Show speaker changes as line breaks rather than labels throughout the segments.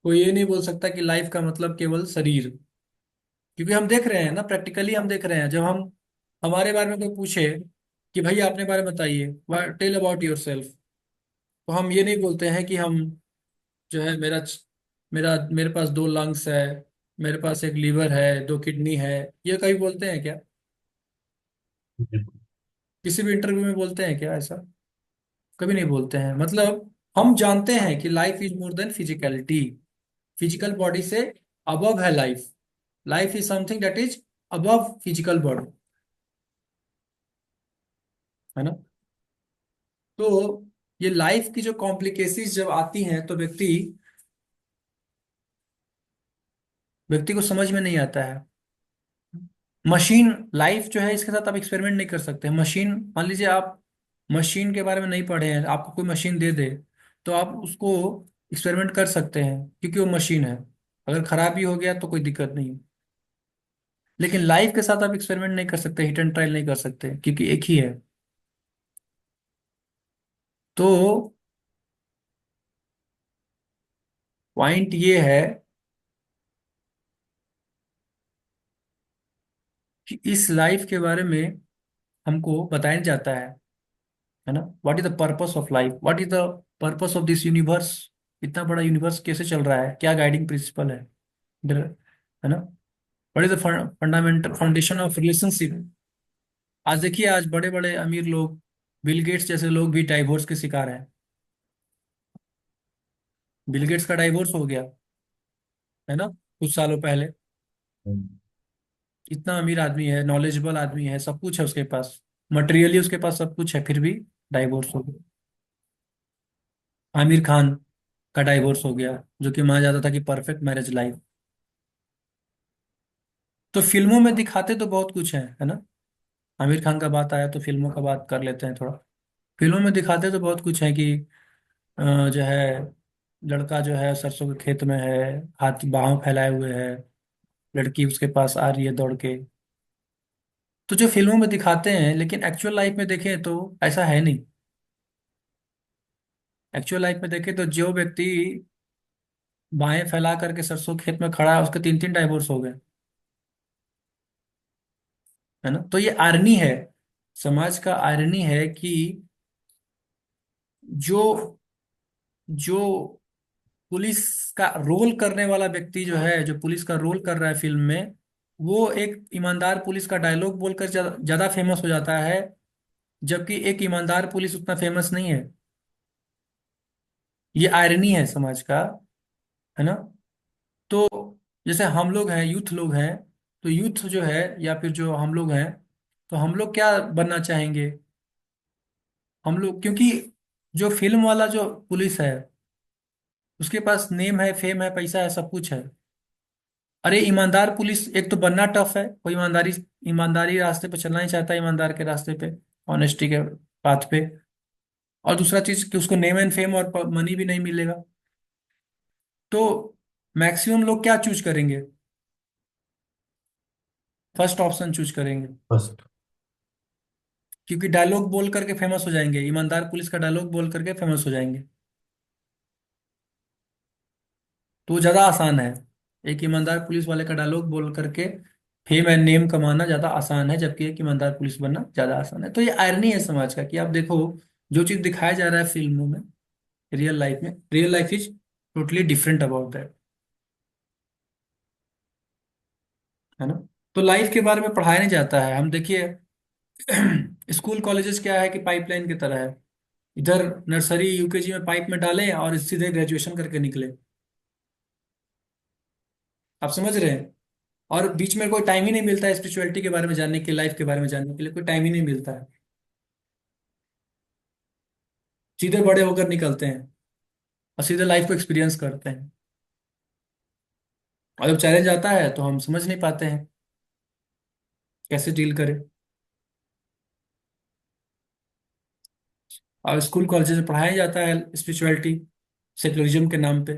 कोई ये नहीं बोल सकता कि लाइफ का मतलब केवल शरीर, क्योंकि हम देख रहे हैं ना, प्रैक्टिकली हम देख रहे हैं। जब हम हमारे बारे में कोई पूछे कि भाई अपने बारे में बताइए, टेल अबाउट योर सेल्फ, तो हम ये नहीं बोलते हैं कि हम जो है मेरा मेरे पास दो लंग्स है, मेरे पास एक लीवर है, दो किडनी है। ये कभी बोलते हैं क्या?
बिल्कुल।
किसी भी इंटरव्यू में बोलते हैं क्या ऐसा? कभी नहीं बोलते हैं। मतलब हम जानते हैं कि life is more than physicality, physical body से अबव है life. Life is something that is above physical body, है ना? तो ये लाइफ की जो कॉम्प्लिकेसीज जब आती हैं तो व्यक्ति व्यक्ति को समझ में नहीं आता है। मशीन लाइफ जो है, इसके साथ आप एक्सपेरिमेंट नहीं कर सकते। मशीन, मान लीजिए आप मशीन के बारे में नहीं पढ़े हैं, आपको कोई मशीन दे दे तो आप उसको एक्सपेरिमेंट कर सकते हैं, क्योंकि वो मशीन है। अगर खराब भी हो गया तो कोई दिक्कत नहीं है। लेकिन लाइफ के साथ आप एक्सपेरिमेंट नहीं कर सकते, हिट एंड ट्रायल नहीं कर सकते, क्योंकि एक ही है। तो पॉइंट ये है कि इस लाइफ के बारे में हमको बताया जाता है ना। What is the purpose of life, what is the purpose of this universe. इतना बड़ा यूनिवर्स कैसे चल रहा है, क्या गाइडिंग प्रिंसिपल है ना। What is the fundamental foundation of relationship. आज देखिए, आज बड़े बड़े अमीर लोग, बिल गेट्स जैसे लोग भी डाइवोर्स के शिकार हैं। बिल गेट्स का डाइवोर्स हो गया, है ना, कुछ सालों पहले। इतना अमीर आदमी है, नॉलेजेबल आदमी है, सब कुछ है उसके पास, मटेरियली उसके पास सब कुछ है, फिर भी डाइवोर्स हो गया। आमिर खान का डाइवोर्स हो गया, जो कि माना जाता था कि परफेक्ट मैरिज लाइफ। तो फिल्मों में दिखाते तो बहुत कुछ है ना। आमिर खान का बात आया तो फिल्मों का बात कर लेते हैं थोड़ा। फिल्मों में दिखाते तो बहुत कुछ है कि जो है, लड़का जो है सरसों के खेत में है, हाथ बाहों फैलाए हुए है, लड़की उसके पास आ रही है दौड़ के। तो जो फिल्मों में दिखाते हैं, लेकिन एक्चुअल लाइफ में देखें तो ऐसा है नहीं। एक्चुअल लाइफ में देखें तो जो व्यक्ति बाहें फैला करके सरसों खेत में खड़ा है, उसके तीन तीन डाइवोर्स हो गए, है ना। तो ये आयरनी है, समाज का आयरनी है कि जो जो पुलिस का रोल करने वाला व्यक्ति जो है, जो पुलिस का रोल कर रहा है फिल्म में, वो एक ईमानदार पुलिस का डायलॉग बोलकर ज्यादा फेमस हो जाता है, जबकि एक ईमानदार पुलिस उतना फेमस नहीं है। ये आयरनी है समाज का, है ना। तो जैसे हम लोग हैं, यूथ लोग हैं, तो यूथ जो है, या फिर जो हम लोग हैं, तो हम लोग क्या बनना चाहेंगे? हम लोग, क्योंकि जो फिल्म वाला जो पुलिस है, उसके पास नेम है, फेम है, पैसा है, सब कुछ है। अरे ईमानदार पुलिस एक तो बनना टफ है, कोई ईमानदारी रास्ते पे चलना ही चाहता है, ईमानदार के रास्ते पे, ऑनेस्टी के पाथ पे। और दूसरा चीज कि उसको नेम एंड फेम और मनी भी नहीं मिलेगा। तो मैक्सिमम लोग क्या चूज करेंगे? फर्स्ट ऑप्शन चूज करेंगे,
फर्स्ट।
क्योंकि डायलॉग बोल करके फेमस हो जाएंगे, ईमानदार पुलिस का डायलॉग बोल करके फेमस हो जाएंगे। तो वो ज्यादा आसान है, एक ईमानदार पुलिस वाले का डायलॉग बोल करके फेम एंड नेम कमाना ज्यादा आसान है, जबकि एक ईमानदार पुलिस बनना ज्यादा आसान है। तो ये आयरनी है समाज का, कि आप देखो, जो चीज दिखाया जा रहा है फिल्मों में, real life is totally different about that, है ना। तो लाइफ के बारे में पढ़ाया नहीं जाता है। हम देखिए, स्कूल कॉलेजेस क्या है कि पाइपलाइन की तरह है। इधर नर्सरी यूकेजी में पाइप में डालें और सीधे ग्रेजुएशन करके निकले। आप समझ रहे हैं? और बीच में कोई टाइम ही नहीं मिलता है स्पिरिचुअलिटी के बारे में जानने के, लाइफ के बारे में जानने के लिए कोई टाइम ही नहीं मिलता है। सीधे बड़े होकर निकलते हैं और सीधे लाइफ को एक्सपीरियंस करते हैं। और जब चैलेंज आता है तो हम समझ नहीं पाते हैं कैसे डील करें। और स्कूल कॉलेजेस में पढ़ाया जाता है स्पिरिचुअलिटी, सेकुलरिज्म के नाम पे,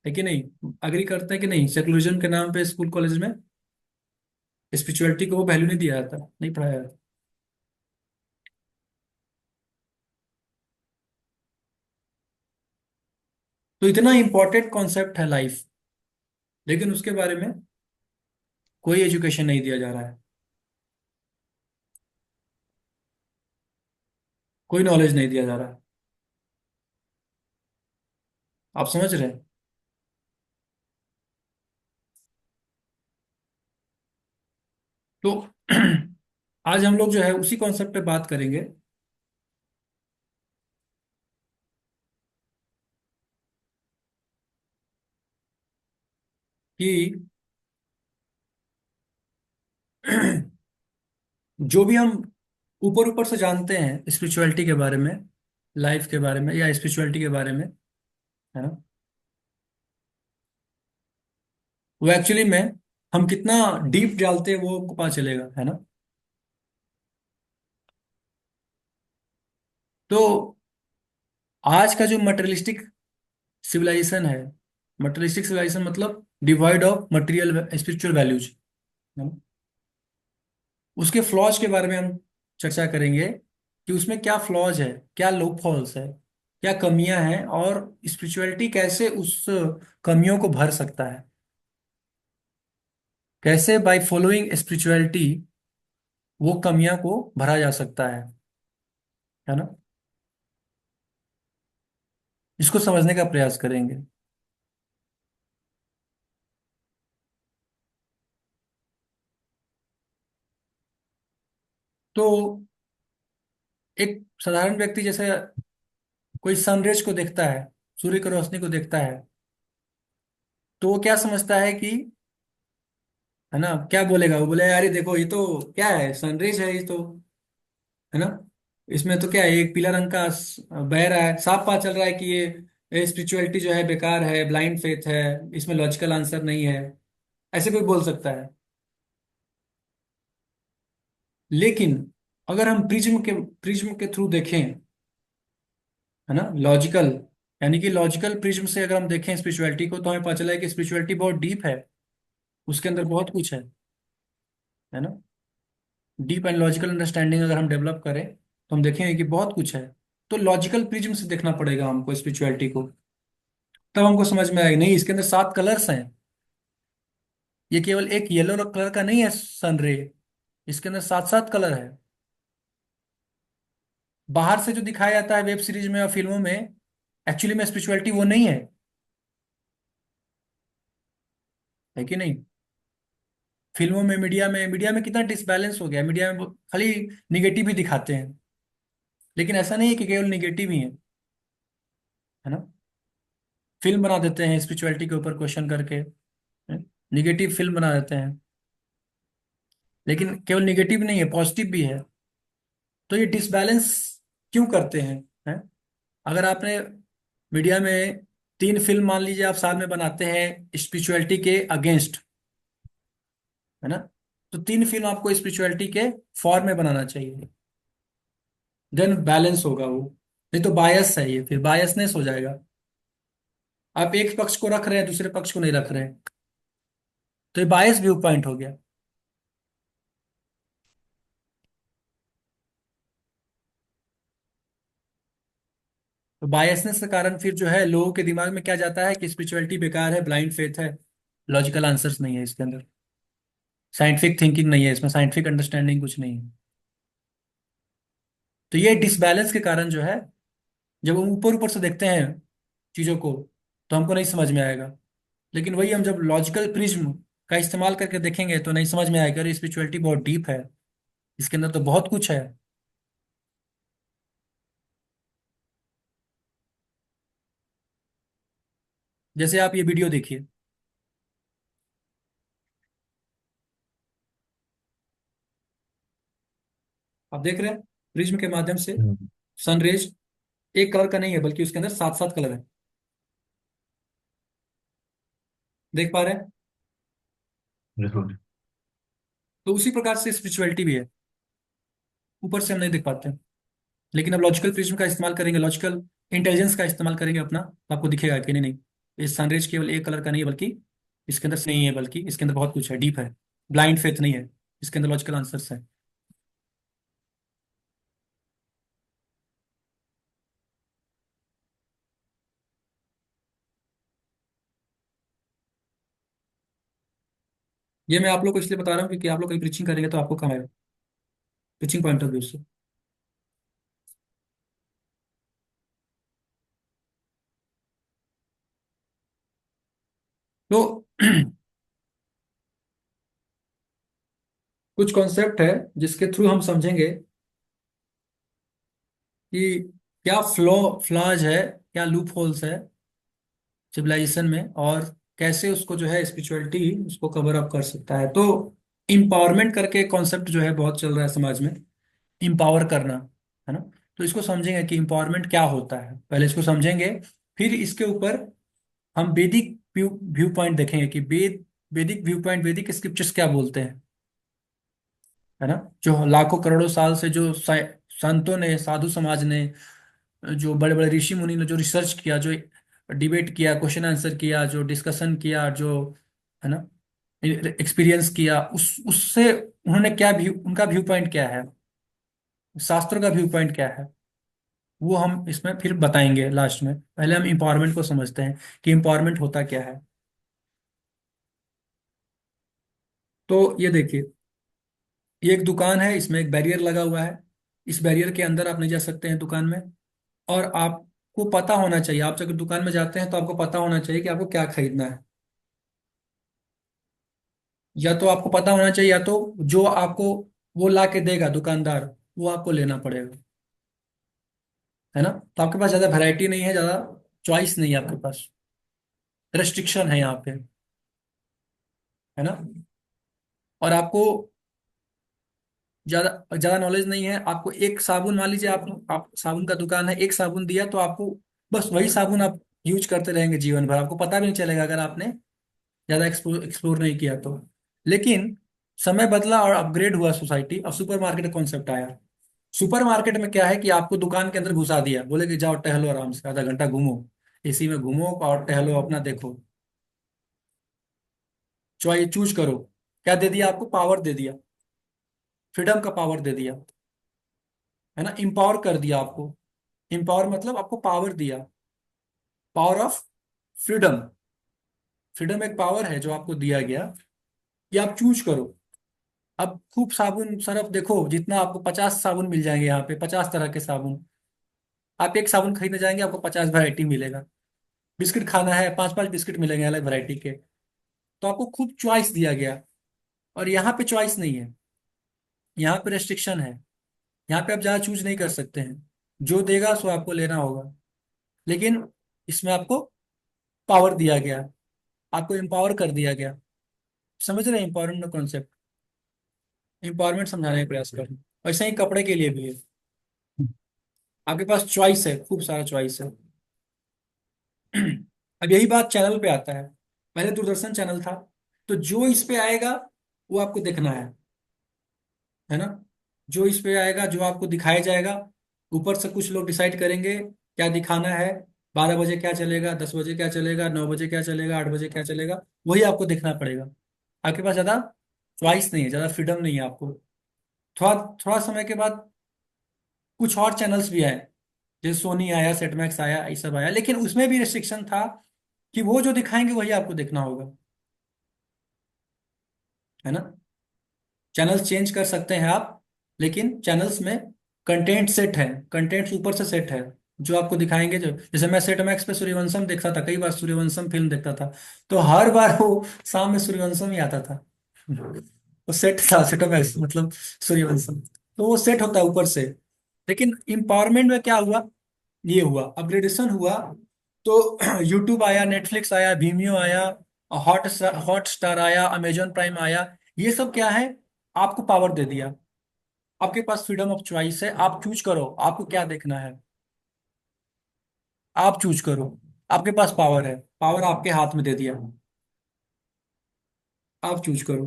है कि नहीं? अग्री करते हैं कि नहीं, सेकुलरिज्म के नाम पे स्कूल कॉलेज में स्पिरिचुअलिटी को वो वैल्यू नहीं दिया जाता, नहीं पढ़ाया जाता। तो इतना इंपॉर्टेंट कॉन्सेप्ट है लाइफ, लेकिन उसके बारे में कोई एजुकेशन नहीं दिया जा रहा है, कोई नॉलेज नहीं दिया जा रहा है। आप समझ रहे हैं? तो आज हम लोग जो है उसी कॉन्सेप्ट पे बात करेंगे कि जो भी हम ऊपर ऊपर से जानते हैं स्पिरिचुअलिटी के बारे में, लाइफ के बारे में या स्पिरिचुअलिटी के बारे में, है ना, वो एक्चुअली में हम कितना डीप डालते हैं वो पता चलेगा, है ना। तो आज का जो मटेरियलिस्टिक सिविलाइजेशन है, मटेरियलिस्टिक सिविलाइजेशन मतलब divide of material spiritual values, है ना, उसके फ्लॉज के बारे में हम चर्चा करेंगे कि उसमें क्या फ्लॉज है, क्या लूप होल्स है, क्या कमियां हैं, और स्पिरिचुअलिटी कैसे उस कमियों को भर सकता है, कैसे बाय फॉलोइंग स्पिरिचुअलिटी वो कमियां को भरा जा सकता है ना। इसको समझने का प्रयास करेंगे। तो एक साधारण व्यक्ति जैसे कोई सनरेज को देखता है, सूर्य की रोशनी को देखता है, तो वो क्या समझता है कि, है ना, क्या बोलेगा, वो बोलेगा यार ये देखो ये तो क्या है, सनरेज है ये तो, है ना। इसमें तो क्या है, एक पीला रंग का बह रहा है, साफ पता चल रहा है कि ये स्पिरिचुअलिटी जो है बेकार है, ब्लाइंड फेथ है, इसमें लॉजिकल आंसर नहीं है, ऐसे कोई बोल सकता है। लेकिन अगर हम प्रिज्म के थ्रू देखें, है ना, लॉजिकल, यानी कि लॉजिकल प्रिज्म से अगर हम देखें स्पिरिचुअलिटी को, तो हमें पता चला है कि स्पिरिचुअलिटी बहुत डीप है, उसके अंदर बहुत कुछ है ना। डीप एंड लॉजिकल अंडरस्टैंडिंग अगर हम डेवलप करें तो हम देखेंगे कि बहुत कुछ है। तो लॉजिकल प्रिज्म से देखना पड़ेगा हमको स्पिरिचुअलिटी को, तब हमको समझ में आएगा नहीं इसके अंदर 7 कलर्स हैं, ये केवल एक येलो कलर का नहीं है सन रे, इसके अंदर 7 7 कलर है। बाहर से जो दिखाया जाता है वेब सीरीज में और फिल्मों में, एक्चुअली में स्पिरिचुअलिटी वो नहीं है कि नहीं। फिल्मों में, मीडिया में कितना डिसबैलेंस हो गया है, मीडिया में खाली निगेटिव ही दिखाते हैं, लेकिन ऐसा नहीं है कि केवल निगेटिव ही है ना। फिल्म बना देते हैं स्पिरिचुअलिटी के ऊपर क्वेश्चन करके, निगेटिव फिल्म बना देते हैं, लेकिन केवल निगेटिव नहीं है, पॉजिटिव भी है। तो ये डिसबैलेंस क्यों करते हैं? अगर आपने मीडिया में 3 फिल्म मान लीजिए आप साल में बनाते हैं स्पिरिचुअलिटी के अगेंस्ट, है ना, तो 3 फिल्म आपको स्पिरिचुअलिटी के फॉर में बनाना चाहिए, देन बैलेंस होगा वो। नहीं तो बायस है, ये फिर बायसनेस हो जाएगा, आप एक पक्ष को रख रहे हैं दूसरे पक्ष को नहीं रख रहे हैं, तो ये बायस व्यू पॉइंट हो गया। तो बायसनेस के कारण फिर जो है लोगों के दिमाग में क्या जाता है कि स्पिरिचुअलिटी बेकार है, ब्लाइंड फेथ है, लॉजिकल आंसर्स नहीं है इसके अंदर, साइंटिफिक थिंकिंग नहीं है इसमें, साइंटिफिक अंडरस्टैंडिंग कुछ नहीं है। तो ये डिसबैलेंस के कारण जो है, जब हम ऊपर ऊपर से देखते हैं चीजों को तो हमको नहीं समझ में आएगा, लेकिन वही हम जब लॉजिकल प्रिज्म का इस्तेमाल करके देखेंगे तो नहीं समझ में आएगा, अरे स्पिरिचुअलिटी बहुत डीप है, इसके अंदर तो बहुत कुछ है। जैसे आप ये वीडियो देखिए, आप देख रहे हैं प्रिज्म के माध्यम से
हम्म,
सनरेज एक कलर का नहीं है, बल्कि उसके अंदर 7 7 कलर है, देख पा रहे हैं।
बिल्कुल।
तो उसी प्रकार से स्पिरिचुअलिटी भी है, ऊपर से हम नहीं देख पाते, लेकिन अब लॉजिकल प्रिज्म का इस्तेमाल करेंगे, लॉजिकल इंटेलिजेंस का इस्तेमाल करेंगे अपना, तो आपको दिखेगा कि नहीं नहीं, ये सनरेज केवल एक कलर का नहीं है, बल्कि इसके अंदर से नहीं है, बल्कि इसके अंदर बहुत कुछ है, डीप है, ब्लाइंड फेथ नहीं है, इसके अंदर लॉजिकल आंसर्स है। ये मैं आप लोग को इसलिए बता रहा हूँ क्योंकि आप लोग कहीं प्रीचिंग करेंगे तो आपको काम आएगा, प्रीचिंग पॉइंट ऑफ व्यू से। तो कुछ कॉन्सेप्ट है जिसके थ्रू हम समझेंगे कि क्या फ्लॉज है, क्या लूप होल्स है सिविलाइजेशन में, और कैसे उसको जो है स्पिरिचुअलिटी उसको कवर अप कर सकता है। तो इम्पावरमेंट करके कॉन्सेप्ट जो है बहुत चल रहा है समाज में, इम्पावर करना, है ना। तो इसको समझेंगे कि इम्पावरमेंट क्या होता है, पहले इसको समझेंगे, फिर इसके ऊपर हम वैदिक व्यू व्यू पॉइंट देखेंगे कि वैदिक व्यू पॉइंट, वैदिक स्क्रिप्चर्स क्या बोलते हैं, है ना। जो लाखों करोड़ों साल से जो संतों ने, साधु समाज ने, जो बड़े बड़े ऋषि मुनि ने जो रिसर्च किया, जो डिबेट किया, क्वेश्चन आंसर किया, जो डिस्कशन किया, जो, है ना, एक्सपीरियंस किया, उस उससे उन्होंने क्या व्यू, उनका व्यू पॉइंट क्या है, शास्त्रों का व्यू पॉइंट क्या है, वो हम इसमें फिर बताएंगे लास्ट में। पहले हम इंपावरमेंट को समझते हैं कि इंपावरमेंट होता क्या है। तो ये देखिए, ये एक दुकान है, इसमें एक बैरियर लगा हुआ है। इस बैरियर के अंदर आप नहीं जा सकते हैं दुकान में। और आपको पता होना चाहिए, आप जब दुकान में जाते हैं तो आपको पता होना चाहिए कि आपको क्या खरीदना है। या तो आपको पता होना चाहिए, या तो जो आपको वो ला के देगा दुकानदार, वो आपको लेना पड़ेगा, है ना। तो आपके पास ज्यादा वैरायटी नहीं है, ज्यादा चॉइस नहीं है आपके पास, रेस्ट्रिक्शन है यहाँ पे, है ना। और आपको ज्यादा ज्यादा नॉलेज नहीं है। आपको एक साबुन, मान लीजिए आप साबुन का दुकान है, एक साबुन दिया तो आपको बस वही साबुन आप यूज करते रहेंगे जीवन भर, आपको पता भी नहीं चलेगा अगर आपने ज्यादा एक्सप्लोर एक्सप्लोर नहीं किया तो। लेकिन समय बदला और अपग्रेड हुआ सोसाइटी, अब सुपरमार्केट का कॉन्सेप्ट आया। सुपरमार्केट में क्या है कि आपको दुकान के अंदर घुसा दिया, बोले कि जाओ टहलो आराम से, आधा घंटा घूमो, एसी में घूमो और टहलो, अपना देखो, चॉइस चूज करो। क्या दे दिया आपको? पावर दे दिया, फ्रीडम का पावर दे दिया, है ना, इंपावर कर दिया आपको। इंपावर मतलब आपको पावर दिया, पावर ऑफ फ्रीडम। फ्रीडम एक पावर है जो आपको दिया गया कि आप चूज करो। अब खूब साबुन सरफ देखो, जितना आपको 50 साबुन मिल जाएंगे यहाँ पे, 50 तरह के साबुन। आप एक साबुन खरीदने जाएंगे, आपको 50 वैरायटी मिलेगा। बिस्किट खाना है, पांच पांच बिस्किट मिलेंगे अलग वैरायटी के। तो आपको खूब चॉइस दिया गया। और यहाँ पे चॉइस नहीं है, यहाँ पे रेस्ट्रिक्शन है। यहाँ पे आप ज्यादा चूज नहीं कर सकते हैं, जो देगा सो आपको लेना होगा। लेकिन इसमें आपको पावर दिया गया, आपको एम्पावर कर दिया गया। समझ रहे हैं एम्पावरमेंट कॉन्सेप्ट? एम्पावरमेंट समझाने का प्रयास कर। वैसे ही कपड़े के लिए भी है, आपके पास चॉइस है, खूब सारा चॉइस है। अब यही बात चैनल पे आता है। पहले दूरदर्शन चैनल था, तो जो इस पे आएगा वो आपको देखना है ना। जो इस पे आएगा, जो आपको दिखाया जाएगा, ऊपर से कुछ लोग डिसाइड करेंगे क्या दिखाना है। 12 बजे क्या चलेगा, 10 बजे क्या चलेगा, 9 बजे क्या चलेगा, 8 बजे क्या चलेगा, वही आपको देखना पड़ेगा। आपके पास ज्यादा चॉइस नहीं है, ज्यादा फ्रीडम नहीं है आपको। थोड़ा थोड़ा समय के बाद कुछ और चैनल्स भी आए, जैसे सोनी आया, सेटमैक्स आया, ये सब आया, लेकिन उसमें भी रिस्ट्रिक्शन था कि वो जो दिखाएंगे वही आपको देखना होगा, है ना। चैनल्स चेंज कर सकते हैं आप, लेकिन चैनल्स में कंटेंट सेट है, कंटेंट ऊपर से सेट है, जो आपको दिखाएंगे। जो जैसे मैं सेट मैक्स पे सूर्यवंशम देखता था, कई बार सूर्यवंशम फिल्म देखता था, तो हर बार वो शाम में सूर्यवंशम ही आता था। वो सेट था, सेट मैक्स मतलब सूर्यवंशम, तो वो सेट होता है ऊपर से। लेकिन इम्पावरमेंट में क्या हुआ, ये हुआ अपग्रेडेशन हुआ। तो यूट्यूब आया, नेटफ्लिक्स आया, Vimeo आया, हॉट हॉट स्टार आया, अमेजॉन प्राइम आया। ये सब क्या है, आपको पावर दे दिया। आपके पास फ्रीडम ऑफ चॉइस है, आप चूज करो आपको क्या देखना है, आप चूज करो। आपके पास पावर है, पावर आपके हाथ में दे दिया, आप चूज करो,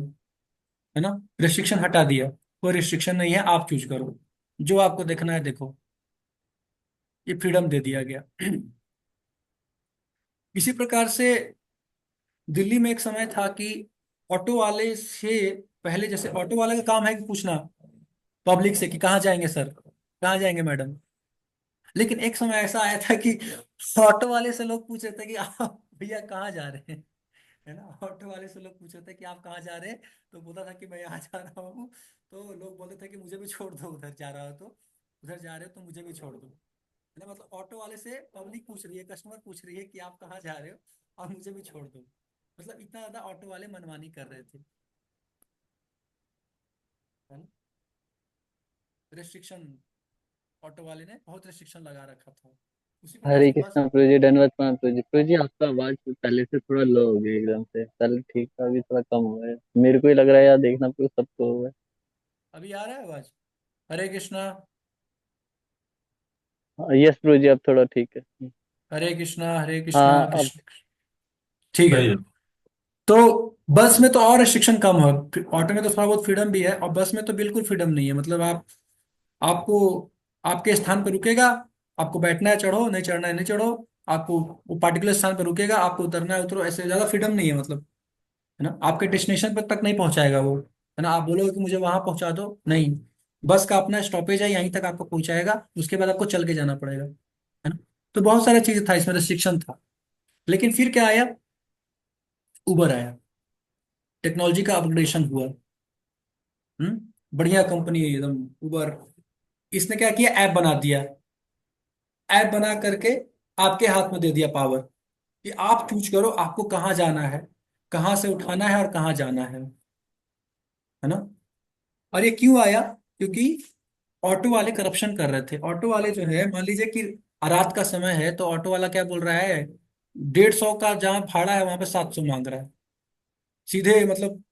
है ना। रिस्ट्रिक्शन हटा दिया, कोई रिस्ट्रिक्शन नहीं है, आप चूज करो, जो आपको देखना है देखो, ये फ्रीडम दे दिया गया। इसी प्रकार से दिल्ली में एक समय था कि ऑटो वाले से, पहले जैसे ऑटो वाले का काम है कि पूछना पब्लिक से कि कहाँ जाएंगे सर, कहाँ जाएंगे मैडम। लेकिन एक समय ऐसा आया था कि ऑटो वाले से लोग पूछ रहे थे कि आप भैया कहाँ जा रहे हैं, है ना। ऑटो वाले से लोग पूछते थे कि आप कहाँ जा रहे हैं, तो बोलता था कि मैं यहाँ जा रहा हूँ। तो लोग बोलते थे कि मुझे भी छोड़ दो, उधर जा रहा हो तो, उधर जा रहे हो तो मुझे भी छोड़ दो, है ना। मतलब ऑटो वाले से पब्लिक पूछ रही है, कस्टमर पूछ रही है कि आप कहाँ जा रहे हो और मुझे भी छोड़ दो। मतलब इतना ज्यादा ऑटो वाले मनमानी कर रहे थे, है ना। रेस्ट्रिक्शन, ऑटो वाले ने बहुत रेस्ट्रिक्शन लगा रखा था। उसी प्रकार
हरे
से बस।
कृष्णा प्रभु जी, धन्यवाद प्रणाम प्रभु जी। प्रभु जी आपका आवाज पहले से थोड़ा लो हो गया एकदम से, पहले ठीक था अभी थोड़ा कम हो गया है। मेरे को ही लग रहा है यार, देखना पूरा सबको हो गया।
अभी आ रहा है आवाज? हरे कृष्णा।
हाँ, यस प्रभु जी अब थोड़ा ठीक है।
हरे कृष्णा, हरे कृष्णा,
हाँ अब
कृष्ण। ठीक है।
सही है।
तो बस में तो और रिस्ट्रिक्शन कम है। ऑटो में तो थोड़ा बहुत फ्रीडम भी है, और बस में तो बिल्कुल फ्रीडम नहीं है। मतलब आप, आपको आपके स्थान पर रुकेगा, आपको बैठना है चढ़ो, नहीं चढ़ना है नहीं चढ़ो, आपको वो पार्टिकुलर स्थान पर रुकेगा, आपको उतरना है उतरो, ऐसे ज्यादा फ्रीडम नहीं है मतलब, है ना। आपके डेस्टिनेशन पर तक नहीं पहुंचाएगा वो, है ना। आप बोलोगे कि मुझे वहां पहुंचा दो, नहीं। बस का अपना स्टॉपेज है, यहीं तक आपको पहुंचाएगा, उसके बाद आपको चल के जाना पड़ेगा, है ना। तो बहुत सारी चीजें था इसमें, रिस्ट्रिक्शन था। लेकिन फिर क्या आया? उबर आया, टेक्नोलॉजी का अपग्रेडेशन हुआ। बढ़िया कंपनी एकदम, उबर। इसने क्या किया, ऐप बना दिया। ऐप बना करके आपके हाथ में दे दिया पावर, कि आप चूज करो आपको कहाँ जाना है, कहाँ से उठाना है और कहाँ जाना है ना। और ये क्यों आया? क्योंकि ऑटो वाले करप्शन कर रहे थे। ऑटो वाले जो है, मान लीजिए कि रात का समय है, तो ऑटो वाला क्या बोल रहा है, 150 का जहाँ भाड़ा है वहां पे 700 मांग रहा है, सीधे मतलब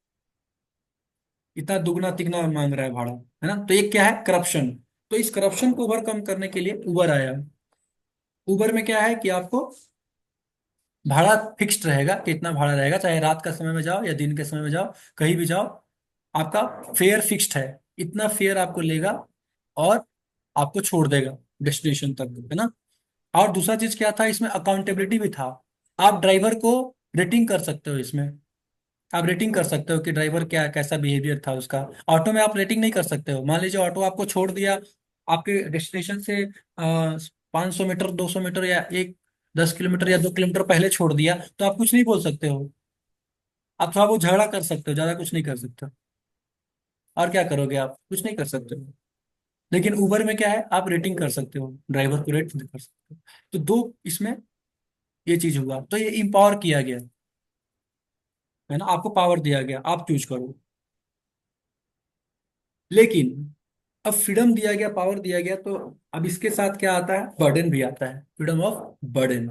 इतना दुगना तिगना मांग रहा है भाड़ा, है ना। तो ये क्या है, करप्शन। तो इस करप्शन को ओवरकम करने के लिए उबर आया। उबर में क्या है कि आपको भाड़ा फिक्स्ड रहेगा, कितना भाड़ा रहेगा, चाहे रात का समय में जाओ या दिन के समय में जाओ, कहीं भी जाओ, आपका फेयर फिक्स्ड है। इतना फेयर आपको लेगा और आपको छोड़ देगा डेस्टिनेशन तक, है ना। और दूसरा चीज क्या था इसमें, अकाउंटेबिलिटी भी था। आप ड्राइवर को रेटिंग कर सकते हो इसमें। आप रेटिंग कर सकते हो कि ड्राइवर क्या कैसा बिहेवियर था उसका। ऑटो में आप रेटिंग नहीं कर सकते हो। मान लीजिए ऑटो आपको छोड़ दिया आपके डेस्टिनेशन से 500 मीटर, 200 मीटर, या 10 किलोमीटर या 2 किलोमीटर पहले छोड़ दिया, तो आप कुछ नहीं बोल सकते हो। आप थोड़ा बहुत झगड़ा कर सकते हो, ज्यादा कुछ नहीं कर सकते हो। और क्या करोगे, आप कुछ नहीं कर सकते हो। लेकिन उबर में क्या है, आप रेटिंग कर सकते हो, ड्राइवर को रेट कर सकते हो। तो दो इसमें ये चीज हुआ, तो ये इंपावर किया गया, है ना। आपको पावर दिया गया, आप चूज करो। लेकिन अब फ्रीडम दिया गया, पावर दिया गया, तो अब इसके साथ क्या आता है, बर्डन भी आता है, फ्रीडम ऑफ बर्डन।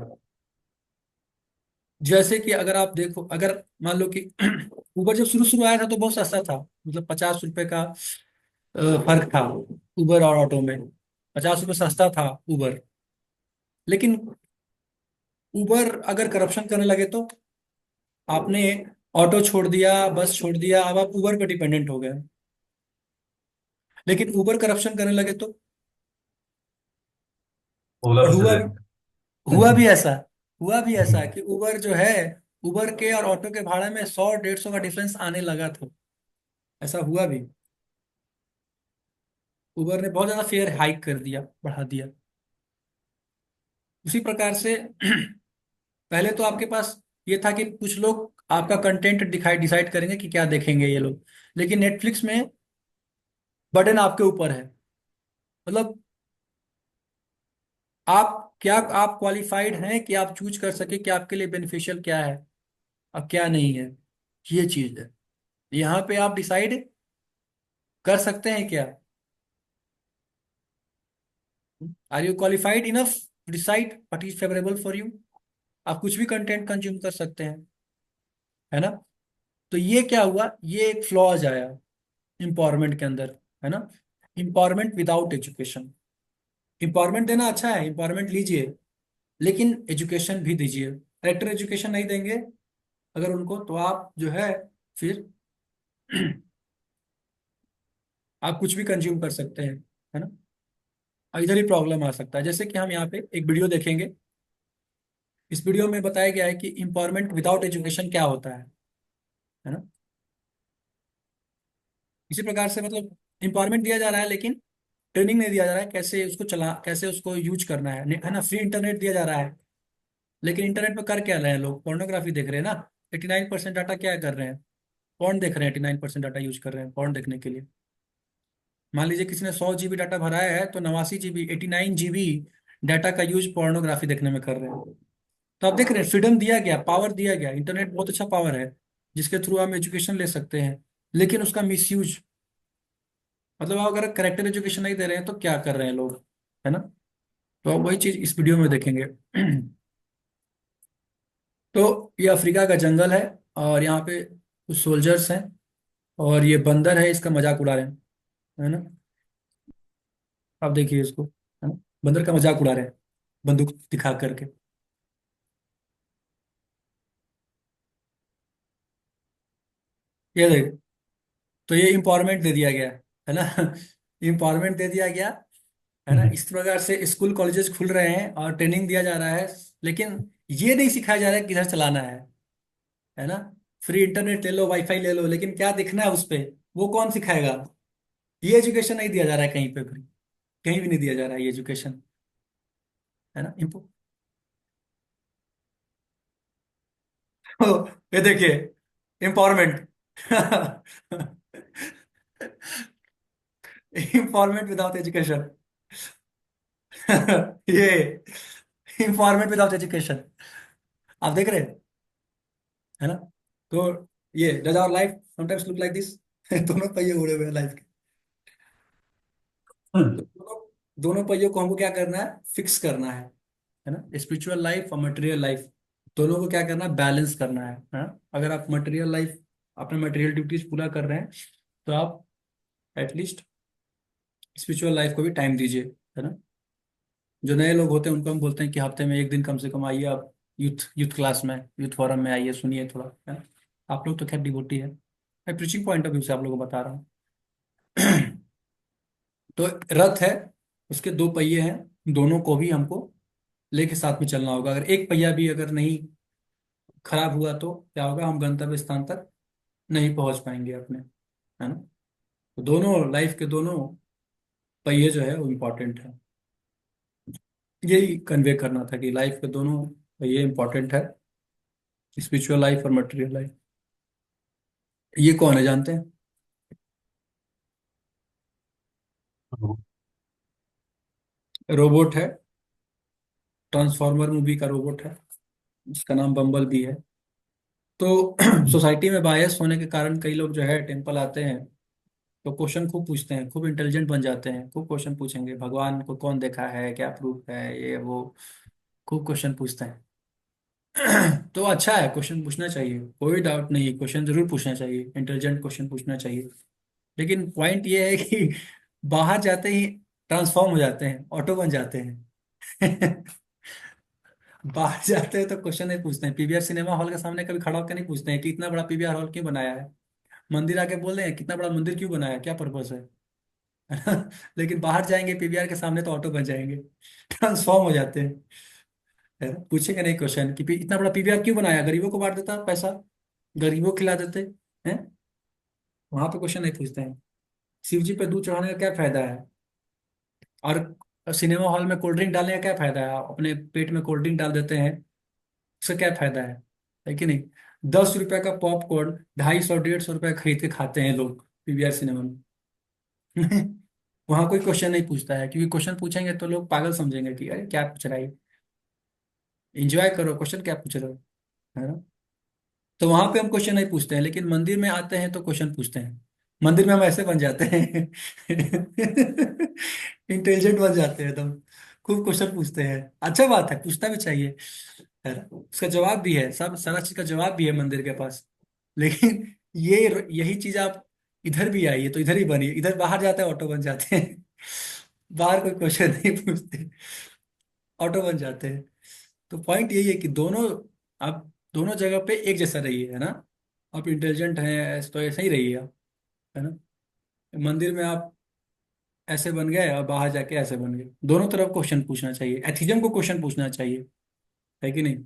जैसे कि अगर आप देखो, अगर मान लो कि उबर जब शुरू शुरू आया था तो बहुत सस्ता था, मतलब 50 रुपए का फर्क था उबर और ऑटो में। 50 रुपये सस्ता था उबर। लेकिन उबर अगर करप्शन करने लगे तो, आपने ऑटो छोड़ दिया, बस छोड़ दिया, अब आप उबर पे डिपेंडेंट हो गए। लेकिन उबर करप्शन करने लगे तो,
ओला
और
पे
हुआ
चले
भी, हुआ
गए।
भी ऐसा हुआ भी ऐसा कि उबर जो है, उबर के और ऑटो के भाड़े में 100 150 का डिफरेंस आने लगा था। ऐसा हुआ भी। उबर ने बहुत ज्यादा फेयर हाइक कर दिया, बढ़ा दिया। उसी प्रकार से पहले तो आपके पास ये था कि कुछ लोग आपका कंटेंट दिखाई डिसाइड करेंगे कि क्या देखेंगे ये लोग। लेकिन नेटफ्लिक्स में बटन आपके ऊपर है। मतलब आप क्या, आप क्वालिफाइड हैं कि आप चूज कर सके कि आपके लिए बेनिफिशियल क्या है और क्या नहीं है। ये चीज है, यहाँ पे आप डिसाइड कर सकते हैं क्या। Are you qualified enough to decide what is favourable for you. आप कुछ भी कंटेंट कंज्यूम कर सकते हैं, है ना। तो ये क्या हुआ, ये एक फ्लॉज आया एम्पावरमेंट के अंदर, है ना। Empowerment without education. एम्पावरमेंट देना अच्छा है, एम्पावरमेंट लीजिए, लेकिन एजुकेशन भी दीजिए। करेक्टर एजुकेशन नहीं देंगे अगर उनको, तो आप जो है फिर आप कुछ भी कंज्यूम कर सकते हैं, है ना। और इधर ही प्रॉब्लम आ सकता है। जैसे कि हम यहाँ पे एक वीडियो देखेंगे। इस वीडियो में बताया गया है कि एम्पावरमेंट विदाउट एजुकेशन क्या होता है ना। इसी प्रकार से मतलब एम्पावरमेंट दिया जा रहा है, लेकिन ट्रेनिंग नहीं दिया जा रहा है, कैसे उसको चला, कैसे उसको यूज करना है ना। फ्री इंटरनेट दिया जा रहा है, लेकिन इंटरनेट पे कर क्या रहे हैं लोग, पोर्नोग्राफी देख रहे हैं ना। 89% डाटा क्या कर रहे हैं? पॉर्न देख रहे हैं। 89% डाटा यूज कर रहे हैं पॉर्न देखने के लिए। मान लीजिए किसी ने 100 GB डाटा भराया है, तो 89 GB, 89 GB डाटा का यूज पोर्नोग्राफी देखने में कर रहे हैं। तो आप देख रहे हैं, फ्रीडम दिया गया, पावर दिया गया, इंटरनेट बहुत अच्छा पावर है जिसके थ्रू हम एजुकेशन ले सकते हैं। लेकिन उसका मिसयूज, मतलब आप अगर करेक्टर एजुकेशन नहीं दे रहे हैं तो क्या कर रहे हैं लोग, है ना? तो आप वही चीज इस वीडियो में देखेंगे। तो ये अफ्रीका का जंगल है, और यहाँ पे कुछ सोल्जर्स हैं, और ये बंदर है, इसका मजाक उड़ा रहे हैं, है ना? आप देखिए इसको, है ना? बंदर का मजाक उड़ा रहे हैं बंदूक दिखा करके। ये देख, तो ये इम्पावरमेंट दे दिया गया है ना? इम्पावरमेंट दे दिया गया, है ना? इस प्रकार से स्कूल कॉलेजेस खुल रहे हैं और ट्रेनिंग दिया जा रहा है। लेकिन ये नहीं सिखाया जा रहा है कि किधर चलाना है ना? फ्री इंटरनेट ले लो, वाईफाई ले लो, लेकिन क्या दिखना है उस पे, वो कौन सिखाएगा? ये एजुकेशन नहीं दिया जा रहा है कहीं पे भी, कहीं भी नहीं दिया जा रहा है ये एजुकेशन, है ना? ये देखिए, एम्पावरमेंट। Empowerment without education. ये एम्पावरमेंट विदाउट एजुकेशन, आप देख रहे हैं, है ना? तो ये does our life sometimes look like this? दोनों पहिए उड़े हुए हैं लाइफ के। तो दोनों पहियों को हमको क्या करना है? फिक्स करना है ना? स्पिरिचुअल लाइफ और मटेरियल लाइफ, दोनों को क्या करना है? बैलेंस करना है ना? अगर आप मटेरियल लाइफ, अपने मटेरियल ड्यूटीज पूरा कर रहे हैं, तो आप एटलीस्ट स्पिरिचुअल लाइफ को भी टाइम दीजिए, है ना? जो नए लोग होते हैं उनको हम बोलते हैं कि हफ्ते में एक दिन कम से कम आइए आप, यूथ यूथ क्लास में, यूथ फोरम में आइए, सुनिए थोड़ा, है ना? आप लोग तो खैर डिवोटी है, मैं प्रीचिंग पॉइंट ऑफ व्यू से आप लोगों को बता रहा हूँ। तो रथ है, उसके दो पहिए हैं, दोनों को भी हमको लेके साथ में चलना होगा। अगर एक पहिया भी अगर नहीं खराब हुआ तो क्या होगा? हम गंतव्य स्थान तक नहीं पहुंच पाएंगे अपने, है ना? तो दोनों लाइफ के दोनों पहिए जो है वो इम्पोर्टेंट है। यही कन्वे करना था कि लाइफ के दोनों पहिए इम्पोर्टेंट है, स्पिरिचुअल लाइफ और मटेरियल लाइफ। ये कौन है जानते हैं? रोबोट है, ट्रांसफॉर्मर मूवी का रोबोट है, जिसका नाम बम्बल भी है। तो सोसाइटी में बायस होने के कारण कई लोग जो है टेम्पल आते हैं, तो क्वेश्चन खूब पूछते हैं, खूब इंटेलिजेंट बन जाते हैं, खूब क्वेश्चन पूछेंगे, भगवान को कौन देखा है, क्या प्रूफ है, ये वो, खूब क्वेश्चन पूछते हैं। तो अच्छा है, क्वेश्चन पूछना चाहिए, कोई डाउट नहीं, क्वेश्चन जरूर पूछना चाहिए, इंटेलिजेंट क्वेश्चन पूछना चाहिए। लेकिन पॉइंट ये है कि बाहर जाते ही ट्रांसफॉर्म हो जाते हैं, ऑटो बन जाते हैं। बाहर जाते हैं तो क्वेश्चन नहीं पूछते हैं, पीवीआर सिनेमा हॉल के सामने कभी खड़ा होकर नहीं पूछते हैं कि इतना बड़ा पीवीआर हॉल क्यों बनाया है। मंदिर आके बोल रहे हैं कितना बड़ा मंदिर क्यों बनाया है, क्या पर्पस है? लेकिन बाहर जाएंगे पीवीआर के सामने तो ऑटो बन जाएंगे, ट्रांसफॉर्म हो जाते हैं, है ना? पूछेंगे नहीं क्वेश्चन कि इतना बड़ा पीवीआर क्यों बनाया, गरीबों को बांट देता पैसा, गरीबों को खिला देते हैं। वहां पे क्वेश्चन नहीं पूछते हैं, शिव जी पे दूध चढ़ाने का क्या फायदा है, और सिनेमा हॉल में कोल्ड ड्रिंक डालने का क्या फायदा है? आप अपने पेट में कोल्ड ड्रिंक डाल देते हैं, उसका क्या फायदा है कि नहीं? 10 रुपए का पॉपकॉर्न 250 150 रुपए खरीद के खाते हैं लोग पीवीआर सिनेमा में। वहां कोई क्वेश्चन नहीं पूछता है, क्योंकि क्वेश्चन पूछेंगे तो लोग पागल समझेंगे कि अरे क्या पूछ रहा है, एंजॉय करो, क्वेश्चन क्या पूछ रहे हो, है ना? तो वहां पे हम क्वेश्चन नहीं पूछते हैं, लेकिन मंदिर में आते हैं तो क्वेश्चन पूछते हैं। मंदिर में हम ऐसे बन जाते हैं, इंटेलिजेंट बन जाते हैं एकदम, खूब क्वेश्चन पूछते हैं। अच्छा बात है, पूछना भी चाहिए, है ना? उसका जवाब भी है, सब सारा चीज का जवाब भी है मंदिर के पास। लेकिन ये यही चीज आप इधर भी आइए तो इधर ही बनिए, इधर बाहर जाते हैं ऑटो बन जाते हैं। बाहर कोई क्वेश्चन नहीं पूछते, ऑटो बन जाते हैं। तो पॉइंट यही है कि दोनों, आप दोनों जगह पे एक जैसा रहिए, है ना? आप इंटेलिजेंट हैं तो ऐसे ही रहिए आप, है ना? मंदिर में आप ऐसे बन गए और बाहर जाके ऐसे बन गए, दोनों तरफ क्वेश्चन पूछना चाहिए, एथिज्म को क्वेश्चन पूछना चाहिए, है कि नहीं?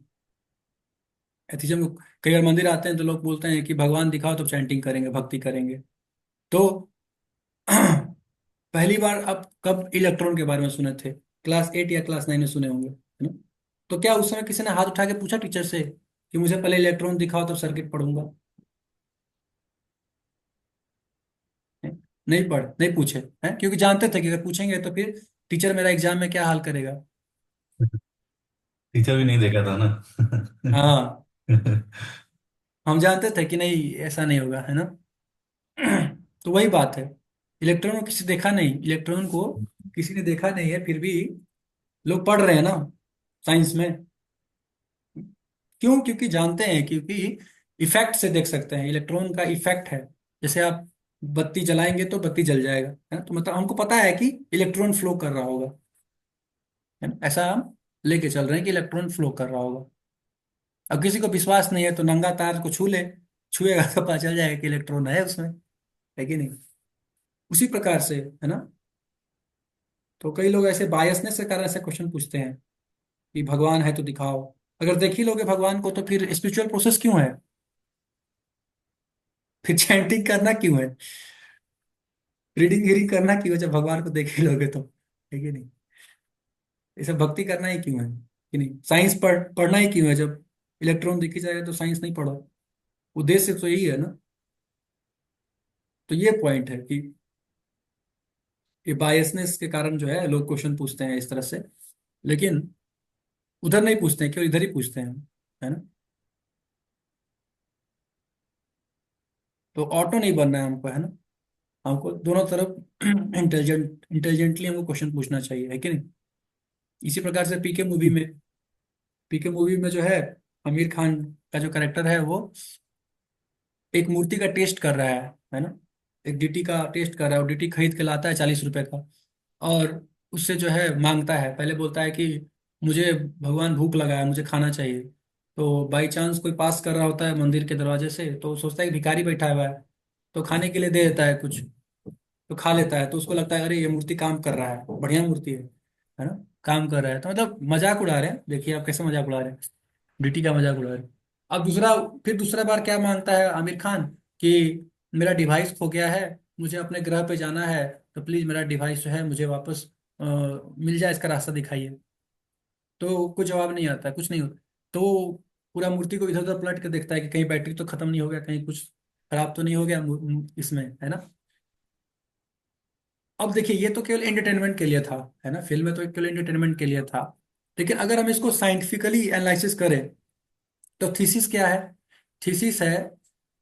एथिज्म को, कई बार मंदिर आते हैं तो लोग बोलते हैं कि भगवान दिखाओ तो चैंटिंग करेंगे, भक्ति करेंगे। तो पहली बार आप कब इलेक्ट्रॉन के बारे में सुने थे? क्लास 8 या क्लास 9 में सुने होंगे, है ना? तो क्या उस समय किसी ने हाथ उठा के पूछा टीचर से कि मुझे पहले इलेक्ट्रॉन दिखाओ तब सर्किट पढ़ूंगा? नहीं पूछे हैं, क्योंकि जानते थे कि अगर पूछेंगे तो फिर टीचर मेरा एग्जाम में क्या हाल करेगा।
टीचर भी नहीं देखा था ना।
हाँ, हम जानते थे कि नहीं ऐसा नहीं होगा, है ना। तो वही बात है, इलेक्ट्रॉन को किसी देखा नहीं, इलेक्ट्रॉन को किसी ने देखा नहीं है, फिर भी लोग पढ़ रहे हैं ना साइंस में। क्यों? क्योंकि जानते हैं, क्योंकि इफेक्ट से देख सकते हैं, इलेक्ट्रॉन का इफेक्ट है। जैसे आप बत्ती जलाएंगे तो बत्ती जल जाएगा, है ना, तो मतलब हमको पता है कि इलेक्ट्रॉन फ्लो कर रहा होगा, है ना, ऐसा हम लेके चल रहे हैं कि इलेक्ट्रॉन फ्लो कर रहा होगा। अब किसी को विश्वास नहीं है तो नंगा तार को छू ले, छुएगा तो पता चल जाएगा कि इलेक्ट्रॉन है उसमें, है कि नहीं। उसी प्रकार से, है ना। तो कई लोग ऐसे बायसनेस के कारण ऐसे क्वेश्चन पूछते हैं कि भगवान है तो दिखाओ। अगर देख ही लोगे भगवान को तो फिर स्पिरिचुअल प्रोसेस क्यों है? फिर चैंटिंग करना क्यों है? रीडिंग हीरिंग करना क्यों है जब भगवान को देख ही लोगे तो, है कि नहीं। ये सब भक्ति करना ही क्यों है, कि नहीं। साइंस पढ़ना ही क्यों है जब इलेक्ट्रॉन दिख ही जाएगा तो साइंस नहीं पढ़ो। उद्देश्य तो यही है ना। तो ये पॉइंट है कि ये बायसनेस के कारण जो है लोग क्वेश्चन पूछते हैं इस तरह से, लेकिन उधर नहीं पूछते हैं, क्यों इधर ही पूछते हैं, है ना। तो ऑटो नहीं बनना है हमको, है ना। हमको दोनों तरफ इंटेलिजेंटली हमको क्वेश्चन पूछना चाहिए, है कि नहीं। इसी प्रकार से पीके मूवी में जो है आमिर खान का जो करेक्टर है वो एक मूर्ति का टेस्ट कर रहा है ना। एक डीटी का टेस्ट कर रहा है, और डीटी खरीद के लाता है 40 रुपए का। और उससे जो है मांगता है, पहले बोलता है कि मुझे भगवान भूख लगा है, मुझे खाना चाहिए। तो बाई चांस कोई पास कर रहा होता है मंदिर के दरवाजे से, तो सोचता है कि भिखारी बैठा हुआ है, तो खाने के लिए दे देता है कुछ। तो खा लेता है, तो उसको लगता है अरे ये मूर्ति काम कर रहा है, बढ़िया मूर्ति है ना, काम कर रहा है। तो मतलब मजाक उड़ा रहे हैं, देखिए आप कैसे मजाक उड़ा रहे हैं, डीटी का मजाक उड़ा रहे हैं। अब दूसरा बार क्या मांगता है आमिर खान कि मेरा डिवाइस खो गया है, मुझे अपने ग्रह पे जाना है, तो प्लीज मेरा डिवाइस जो है मुझे वापस मिल जाए, इसका रास्ता दिखाइए। तो कुछ जवाब नहीं आता, कुछ नहीं होता। तो पूरा मूर्ति को इधर उधर पलट के देखता है कि कहीं बैटरी तो खत्म नहीं हो गया, कहीं कुछ खराब तो नहीं हो गया इसमें, है ना। अब देखिए ये तो केवल एंटरटेनमेंट के लिए था, है ना, फिल्म में तो केवल एंटरटेनमेंट के लिए था। लेकिन अगर हम इसको साइंटिफिकली एनालिसिस करें तो थीसिस क्या है? थीसिस है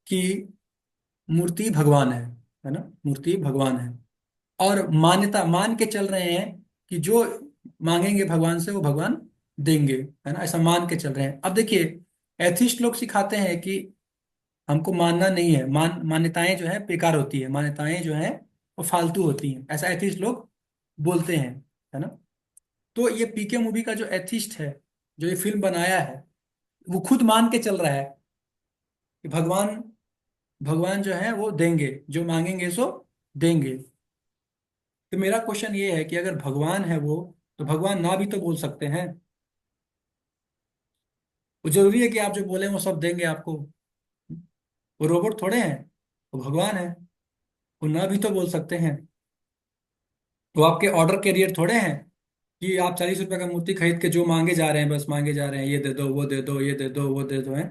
कि मूर्ति भगवान है ना, मूर्ति भगवान है। और मान्यता मान के चल रहे हैं कि जो मांगेंगे भगवान से वो भगवान देंगे, है ना, ऐसा मान के चल रहे हैं। अब देखिए एथिस्ट लोग सिखाते हैं कि हमको मानना नहीं है, मान्यताएं जो है बेकार होती है, मान्यताएं जो है वो फालतू होती हैं, ऐसा एथिस्ट लोग बोलते हैं, है ना। तो ये पीके मूवी का जो एथिस्ट है, जो ये फिल्म बनाया है, वो खुद मान के चल रहा है कि भगवान भगवान जो है वो देंगे, जो मांगेंगे सो देंगे। तो मेरा क्वेश्चन ये है कि अगर भगवान है वो, तो भगवान ना भी तो बोल सकते हैं। वो जरूरी है कि आप जो बोले वो सब देंगे आपको? वो रोबोट थोड़े हैं, वो भगवान है, वो ना भी तो बोल सकते हैं। वो आपके ऑर्डर कैरियर थोड़े हैं कि आप 40 रुपए का मूर्ति खरीद के जो मांगे जा रहे हैं, बस मांगे जा रहे हैं, ये दे दो वो दे दो ये दे दो वो दे दो, है।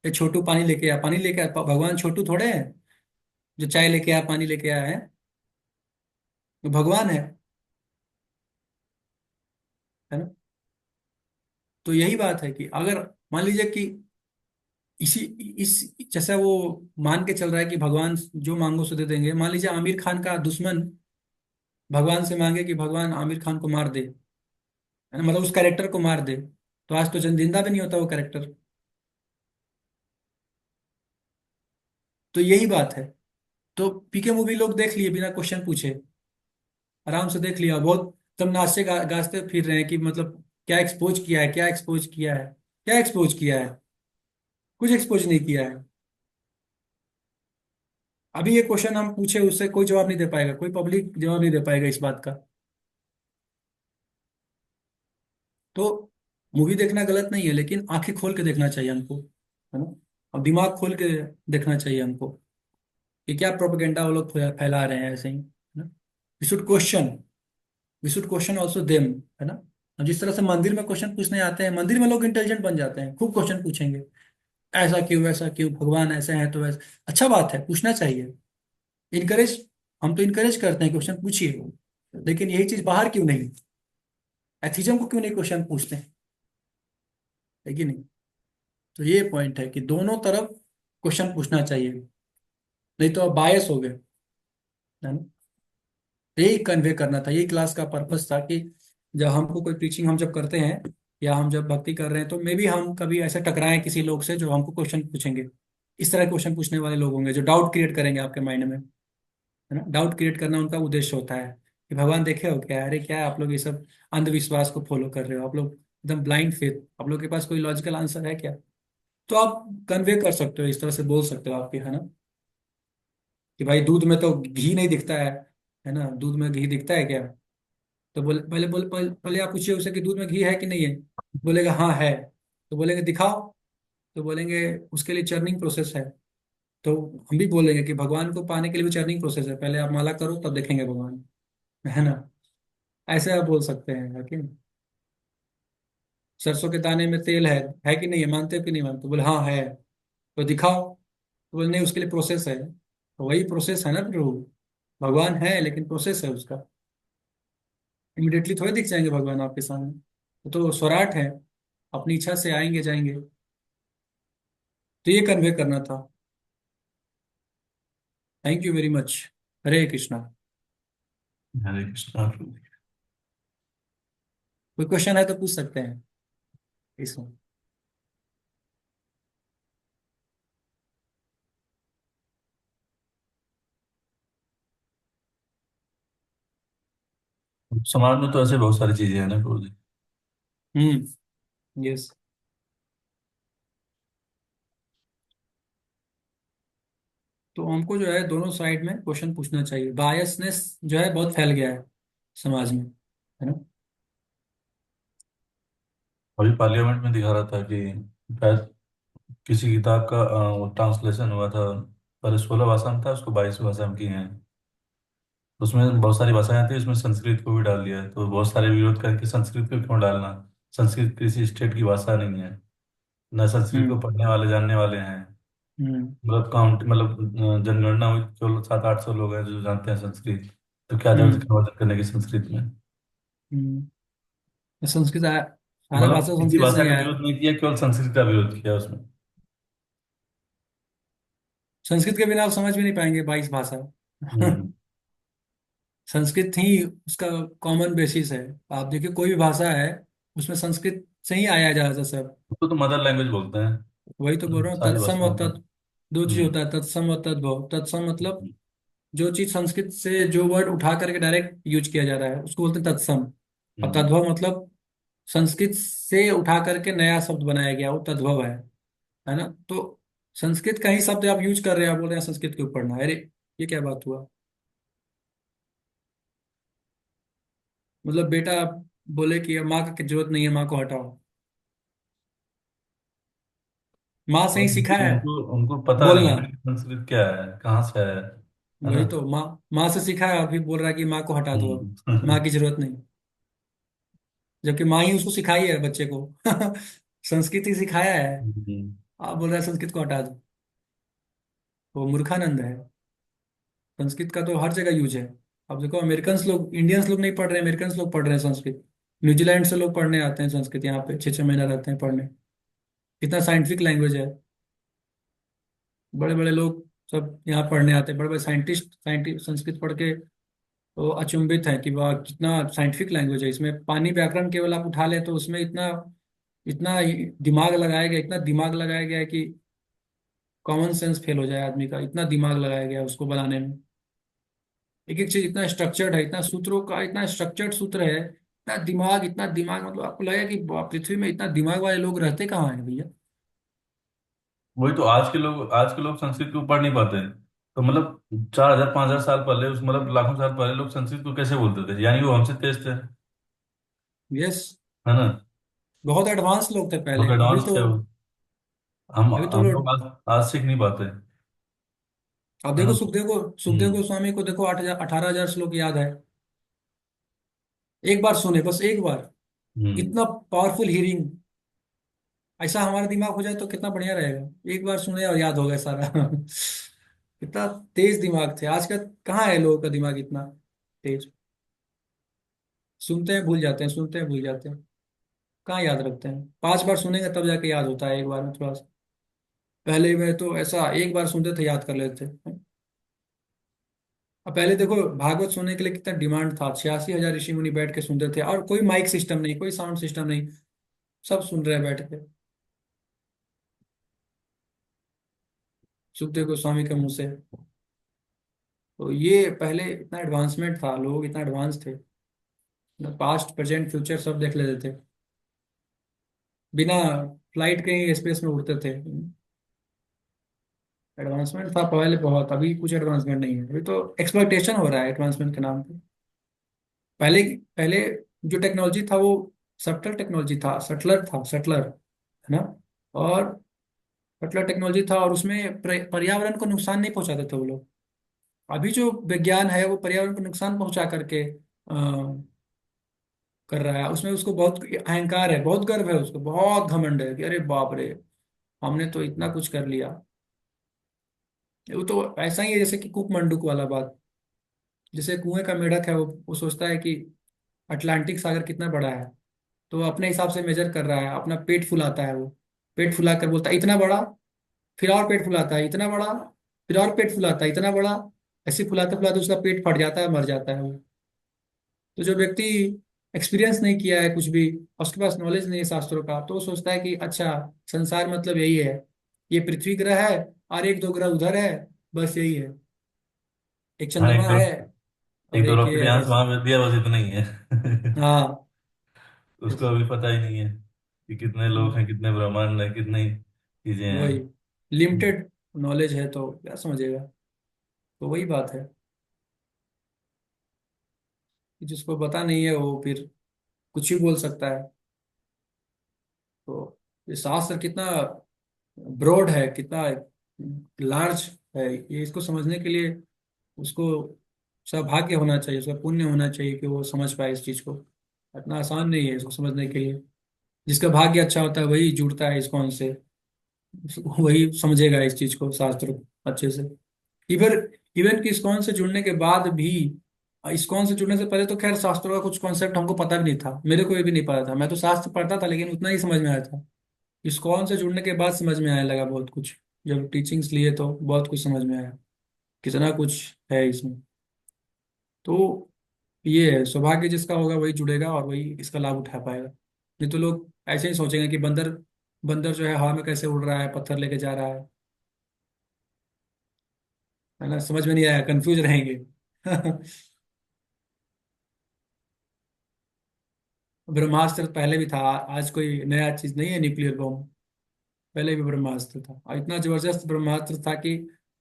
ये छोटू पानी लेके आ, पानी लेके आ, भगवान छोटू थोड़े हैं जो चाय लेके आ पानी लेके आया है। वो भगवान है ना। तो यही बात है कि अगर मान लीजिए कि इसी इस जैसा वो मान के चल रहा है कि भगवान जो मांगो सो दे देंगे, मान लीजिए आमिर खान का दुश्मन भगवान से मांगे कि भगवान आमिर खान को मार दे, है ना, मतलब उस कैरेक्टर को मार दे, तो आज तो जिंदा भी नहीं होता वो कैरेक्टर। तो यही बात है। तो पीके मूवी लोग देख लिए बिना क्वेश्चन पूछे, आराम से देख लिया, बहुत तब नाचते गाजते फिर रहे हैं कि मतलब क्या एक्सपोज किया है, क्या एक्सपोज किया है, क्या एक्सपोज किया है, कुछ एक्सपोज नहीं किया है। अभी ये क्वेश्चन हम पूछे उससे कोई जवाब नहीं दे पाएगा, कोई पब्लिक जवाब नहीं दे पाएगा इस बात का। तो मूवी देखना गलत नहीं है, लेकिन आंखें खोल के देखना चाहिए हमको, है ना। अब दिमाग खोल के देखना चाहिए हमको कि क्या प्रोपेगेंडा वो लोग फैला रहे हैं ऐसे ही, है ना। We should question, we should question also them, है ना। अब जिस तरह से मंदिर में क्वेश्चन पूछने आते हैं, मंदिर में लोग इंटेलिजेंट बन जाते हैं, खूब क्वेश्चन पूछेंगे। ऐसा क्यों वैसा क्यों, भगवान ऐसे हैं तो वैसे। अच्छा बात है, पूछना चाहिए। इनकरेज, हम तो इनकरेज करते हैं, क्वेश्चन पूछिए। लेकिन यही चीज बाहर क्यों नहीं, एथिज्म को क्यों नहीं क्वेश्चन पूछते हैं, है कि नहीं? तो ये पॉइंट है कि दोनों तरफ क्वेश्चन पूछना चाहिए, नहीं तो आप बायस हो गए, है ना? यही कन्वे करना था, यही क्लास का पर्पस था कि जब हमको कोई टीचिंग हम जब करते हैं या हम जब भक्ति कर रहे हैं, तो मे भी हम कभी ऐसे टकराएं किसी लोग से जो हमको क्वेश्चन पूछेंगे। इस तरह क्वेश्चन पूछने वाले लोग होंगे जो डाउट क्रिएट करेंगे आपके माइंड में, है ना? डाउट क्रिएट करना उनका उद्देश्य होता है कि भगवान देखे हो क्या, अरे क्या आप लोग ये सब अंधविश्वास को फॉलो कर रहे हो, आप लोग एकदम ब्लाइंड फेथ, आप लोग के पास कोई लॉजिकल आंसर है क्या? तो आप कन्वे कर सकते हो, इस तरह से बोल सकते हो आपके, है ना? कि भाई दूध में तो घी नहीं दिखता है ना? दूध में घी दिखता है क्या? तो पहले आप पूछिए उसे कि दूध में घी है कि नहीं है। बोलेगा हाँ है। तो बोलेंगे दिखाओ। तो बोलेंगे उसके लिए चर्निंग प्रोसेस है। तो हम भी बोलेंगे कि भगवान को पाने के लिए भी चर्निंग प्रोसेस है, पहले आप माला करो तब देखेंगे भगवान, है ना? ऐसे आप बोल सकते हैं, है कि नहीं? सरसों के दाने में तेल है कि नहीं है, मानते हो कि नहीं मानते? बोले हाँ है। तो दिखाओ। तो बोले नहीं, उसके लिए प्रोसेस है। तो वही प्रोसेस है ना प्रभु, भगवान है लेकिन प्रोसेस है उसका। इमिडिएटली थोड़े दिख जाएंगे भगवान आपके सामने, तो स्वराट है, अपनी इच्छा से आएंगे जाएंगे। तो ये कन्वे करना था। Thank you very much. Hare Krishna.
Hare Krishna.
कोई क्वेश्चन है तो पूछ सकते हैं इसमें।
समाज में तो ऐसे बहुत सारी चीजें हैं ना प्रभु जी।
यस। तो हमको जो है दोनों साइड में क्वेश्चन पूछना चाहिए, बायसनेस जो है बहुत फैल गया है समाज में, है ना?
अभी पार्लियामेंट में दिखा रहा था कि शायद किसी किताब का ट्रांसलेशन हुआ था, पर 16 भाषा में था, उसको 22 भाषा में किए हैं। उसमें बहुत सारी भाषाएं थी, उसमें संस्कृत को भी डाल दिया है, तो बहुत सारे विरोध करके संस्कृत को क्यों डालना। संस्कृत किसी स्टेट की भाषा नहीं है, न संस्कृत को
हम्म।
पढ़ने वाले जानने वाले हैं।
हम्म।
मतलब काउंट मतलब जनगणना हुई तो 700-800 लोग हैं जो जानते हैं संस्कृत। तो क्या जरूरत है
हम्म।
कन्वर्जन करने की संस्कृत में।
हम्म। संस्कृत आया, सारा भाषा
मतलब किसी
संस्कृत से
भाषा
ही
का
आया।
विरोध नहीं किया, केवल संस्कृत का विरोध किया उसमें।
संस्कृत के बिना आप समझ भी नहीं पाएंगे 22 भाषा।
हम्म।
संस्कृत ही उसका कॉमन बेसिस है। आप देखिए कोई भी भाषा है, उसमें संस्कृत से ही आया जा सब।
उसको तो मदर लैंग्वेज बोलते हैं।
वही तो बोल रहा हूँ,
सारी
तत्सम और
भाषाओं का।
तत्, दो चीज
हम्म।
होता है, तत्सम और तद्भव। तत्सम मतलब
हम्म।
जो चीज संस्कृत से जो वर्ड उठा करके डायरेक्ट यूज किया जा रहा है उसको बोलते हैं तत्सम। और
हम्म।
तद्भव मतलब संस्कृत से उठा करके नया शब्द बनाया गया, वो तद्भव है ना? तो संस्कृत का ही शब्द आप यूज कर रहे हैं, आप बोल रहे हैं संस्कृत के ऊपर पढ़ना है। अरे ये क्या बात हुआ? मतलब बेटा बोले कि अब माँ की जरूरत नहीं है, माँ को हटाओ। माँ से
और
ही सीखा है
उनको उनको पता नहीं
बोलना।
है ना कि संस्कृत क्या है, कहाँ से है ना।
वही तो, माँ माँ से सीखा है और फिर बोल रहा है कि माँ को हटा दो, अब माँ
हम्म।
की जरूरत नहीं। जबकि माँ ही उसको सिखाई है बच्चे को। संस्कृत ही सिखाया है।
हम्म।
आप बोल रहे हैं संस्कृत को हटा दो, वो मूर्खानंद है। संस्कृत का तो हर जगह यूज है। अब देखो अमेरिकन लोग, इंडियंस लोग नहीं पढ़ रहे हैं, अमेरिकन लोग पढ़ रहे हैं संस्कृत। न्यूजीलैंड से लोग पढ़ने आते हैं संस्कृत, यहाँ पे 6 6 महीना रहते हैं पढ़ने। इतना साइंटिफिक लैंग्वेज है। बड़े बड़े लोग सब यहाँ पढ़ने आते हैं, बड़े बड़े साइंटिस्ट साइंटिस्ट संस्कृत पढ़ के तो अचंभित है कि वाह कितना साइंटिफिक लैंग्वेज है। इसमें पानी व्याकरण केवल आप उठा लें तो उसमें इतना इतना दिमाग लगाया गया, इतना दिमाग लगाया गया है कि कॉमन सेंस फेल हो जाए आदमी का, इतना दिमाग लगाया गया है उसको बनाने में। एक एक चीज इतना स्ट्रक्चर्ड है, इतना सूत्रों का इतना स्ट्रक्चर्ड सूत्र है, इतना दिमाग, मतलब आपको लगेगा कि पृथ्वी में इतना दिमाग वाले लोग रहते कहाँ हैं भैया?
वही तो, आज के लोग संस्कृत को पढ़ नहीं पाते। तो मतलब 4,000 5,000 साल पहले, उस मतलब लाखों साल पहले लोग संस्कृत को कैसे बोलते थे, यानी वो हमसे तेज थे,
यस।
है ना।
बहुत एडवांस लोग थे पहले।
बहुत एडवांस थे वो। हम
अभी तो
हम लोग
लोग,
आज सीख नहीं पाते,
अब
है
देखो
ना।
सुखदेव
हम्म।
गोस्वामी को देखो, 8,000 18,000 श्लोक याद है। एक बार सुने, बस एक बार,
हम्म।
इतना पावरफुल हियरिंग, ऐसा हमारा दिमाग हो जाए तो कितना बढ़िया रहेगा, एक बार सुने और याद हो गया सारा। कितना तेज दिमाग थे, आज का कहाँ है लोगों का दिमाग इतना तेज। सुनते हैं भूल जाते हैं, सुनते हैं भूल जाते हैं, कहाँ याद रखते हैं। 5 बार सुनेंगे तब जाके याद होता है, एक बार में थोड़ा सा। पहले में तो ऐसा एक बार सुनते थे याद कर लेते थे। अब पहले देखो भागवत सुनने के लिए कितना डिमांड था, 86,000 ऋषि मुनि बैठ के सुनते थे, और कोई माइक सिस्टम नहीं, कोई साउंड सिस्टम नहीं, सब सुन रहे हैं बैठ के सुखदेव गोस्वामी के मुंह से। तो ये पहले इतना एडवांसमेंट था, लोग इतना एडवांस थे, पास्ट प्रेजेंट फ्यूचर सब देख लेते थे, बिना फ्लाइट के ही स्पेस में उड़ते थे। एडवांसमेंट था पहले बहुत, अभी कुछ एडवांसमेंट नहीं है, अभी तो एक्सप्लॉइटेशन हो रहा है एडवांसमेंट के नाम पे। पहले पहले जो टेक्नोलॉजी था वो सटल टेक्नोलॉजी था, सटलर था, सटलर है ना। और सटलर टेक्नोलॉजी था, और उसमें पर्यावरण को नुकसान नहीं पहुंचाते थे वो लोग। अभी जो विज्ञान है वो पर्यावरण को नुकसान पहुंचा करके कर रहा है, उसमें उसको बहुत अहंकार है, बहुत गर्व है, उसको बहुत घमंड है कि अरे बाप रे, हमने तो इतना कुछ कर लिया। वो तो ऐसा ही है जैसे कि कूक मंडूक वाला बात। जैसे कुएं का मेढक है, वो सोचता है कि अटलांटिक सागर कितना बड़ा है, तो वो अपने हिसाब से मेजर कर रहा है, अपना पेट फुलाता है वो, पेट फुला कर बोलता है इतना बड़ा, फिर और पेट फुलाता है इतना बड़ा, फिर और पेट फुलाता है इतना बड़ा। ऐसे फुलाते फुलाते उसका पेट फट जाता है, मर जाता है वो। तो जो व्यक्ति एक्सपीरियंस नहीं किया है कुछ भी, और उसके पास नॉलेज नहीं है शास्त्रों का, तो वो सोचता है कि अच्छा संसार मतलब यही है, ये पृथ्वी ग्रह है और एक दो ग्रह उधर है, बस यही है, एक
हाँ,
चंद्रमा है
एक
और
दो
एक
रॉकेट
ये है
यहाँ से
बस।
वहां भेज दिया, बस इतना ही है।
हाँ
उसको
बस।
अभी पता ही नहीं है कि कितने लोग हैं, कितने ब्रह्मांड है, कितनी चीजें हैं।
वही लिमिटेड नॉलेज है तो क्या समझेगा। तो वही बात है कि जिसको पता नहीं है वो फिर कुछ भी बोल सकता है। तो ये शास्त्र कितना ब्रॉड है, कितना लार्ज है, ये इसको समझने के लिए उसको सौभाग्य होना चाहिए, उसका पुण्य होना चाहिए कि वो समझ पाए इस चीज को। इतना आसान नहीं है इसको समझने के लिए। जिसका भाग्य अच्छा होता है वही जुड़ता है इस्कॉन से, वही समझेगा इस चीज को, शास्त्र को अच्छे से। इवन इवन कि इस्कॉन से जुड़ने के बाद भी, इस्कॉन से जुड़ने से पहले तो खैर शास्त्रों का कुछ कॉन्सेप्ट हमको पता भी नहीं था, मेरे को ये भी नहीं पता था, मैं तो शास्त्र पढ़ता था लेकिन उतना ही समझ में आया था। इस्कॉन से जुड़ने के बाद समझ में आने लगा बहुत कुछ, जब टीचिंग्स लिए तो बहुत कुछ समझ में आया, कितना कुछ है इसमें। तो ये है सौभाग्य, जिसका होगा वही जुड़ेगा और वही इसका लाभ उठा पाएगा। नहीं तो लोग ऐसे ही सोचेंगे कि बंदर, बंदर जो है हवा में कैसे उड़ रहा है, पत्थर लेके जा रहा है ना, समझ में नहीं आया, कंफ्यूज रहेंगे। ब्रह्मास्त्र पहले भी था, आज कोई नया चीज नहीं है न्यूक्लियर बॉम्ब, पहले भी ब्रह्मास्त्र था, और इतना जबरदस्त ब्रह्मास्त्र था कि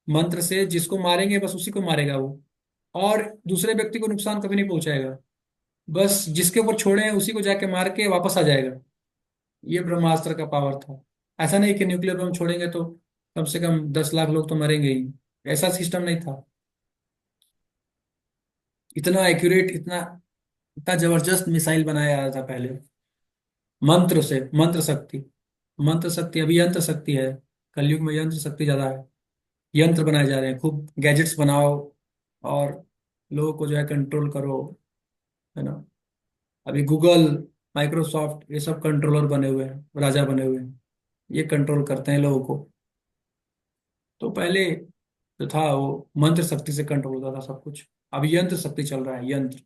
मंत्र से जिसको मारेंगे बस उसी को मारेगा वो, और दूसरे व्यक्ति को नुकसान कभी नहीं पहुंचाएगा, बस जिसके ऊपर छोड़े हैं उसी को जाके मार के वापस आ जाएगा। ये ब्रह्मास्त्र का पावर था। ऐसा नहीं कि न्यूक्लियर बम छोड़ेंगे तो कम से कम 10 लाख लोग तो मरेंगे ही, ऐसा सिस्टम नहीं था। इतना एक्यूरेट, इतना इतना जबरदस्त मिसाइल बनाया जा था पहले, मंत्र से, मंत्र शक्ति, मंत्र शक्ति, अभी यंत्र शक्ति है, कलयुग में यंत्र शक्ति ज्यादा है। यंत्र बनाए जा रहे हैं, खूब गैजेट्स बनाओ और लोगों को जो है कंट्रोल करो, है ना। अभी गूगल, माइक्रोसॉफ्ट ये सब कंट्रोलर बने हुए हैं, राजा बने हुए हैं, ये कंट्रोल करते हैं लोगों को। तो पहले जो था वो मंत्र शक्ति से कंट्रोल होता था सब कुछ, अभी यंत्र शक्ति चल रहा है, यंत्र,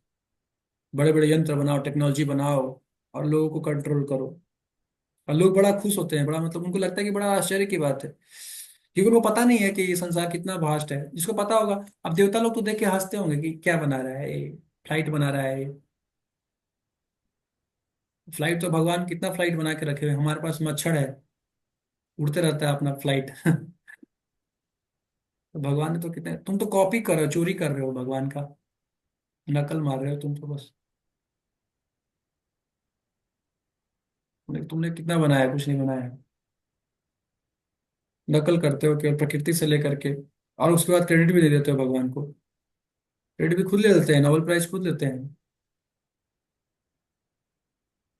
बड़े बड़े यंत्र बनाओ, टेक्नोलॉजी बनाओ और लोगों को कंट्रोल करो। और लोग बड़ा खुश होते हैं, बड़ा मतलब उनको लगता है कि बड़ा आश्चर्य की बात है, क्योंकि उनको पता नहीं है कि ये संसार कितना वास्ट है। जिसको पता होगा, अब देवता लोग तो देख के हंसते होंगे कि क्या बना रहा है ये, फ्लाइट बना रहा है ये। फ्लाइट तो भगवान कितना फ्लाइट बना के रखे हुए हैं, हमारे पास मच्छर है, उड़ते रहता है अपना फ्लाइट। तो भगवान ने तो कितने, तुम तो कॉपी कर रहे हो, चोरी कर रहे हो भगवान का, नकल मार रहे हो तुम तो बस। तुमने कितना बनाया, कुछ नहीं बनाया, नकल करते हो केवल प्रकृति से लेकर के, और उसके बाद क्रेडिट भी दे देते हो भगवान को। क्रेडिट भी खुद ले लेते हैं, नोबेल प्राइज खुद लेते हैं।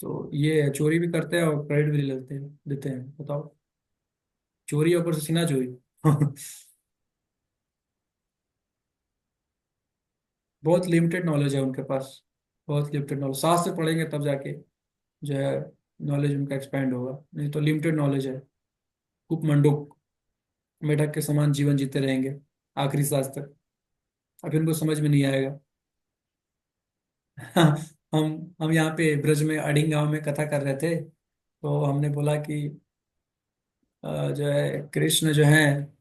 तो ये है, चोरी भी करते हैं और क्रेडिट भी लेते हैं देते हैं, बताओ। चोरी ऊपर से सीना चोरी। बहुत लिमिटेड नॉलेज है उनके पास। बहुत लिमिटेड नॉलेज, शास्त्र पढ़ेंगे तब जाके जो है नॉलेज उनका एक्सपैंड होगा, नहीं तो लिमिटेड नॉलेज है। कुक मंडूक, मेढक के समान जीवन जीते रहेंगे आखिरी सांस तक। अभी उनको समझ में नहीं आएगा। हम यहाँ पे ब्रज में अडिंग गांव में कथा कर रहे थे, तो हमने बोला कि जो है कृष्ण जो है,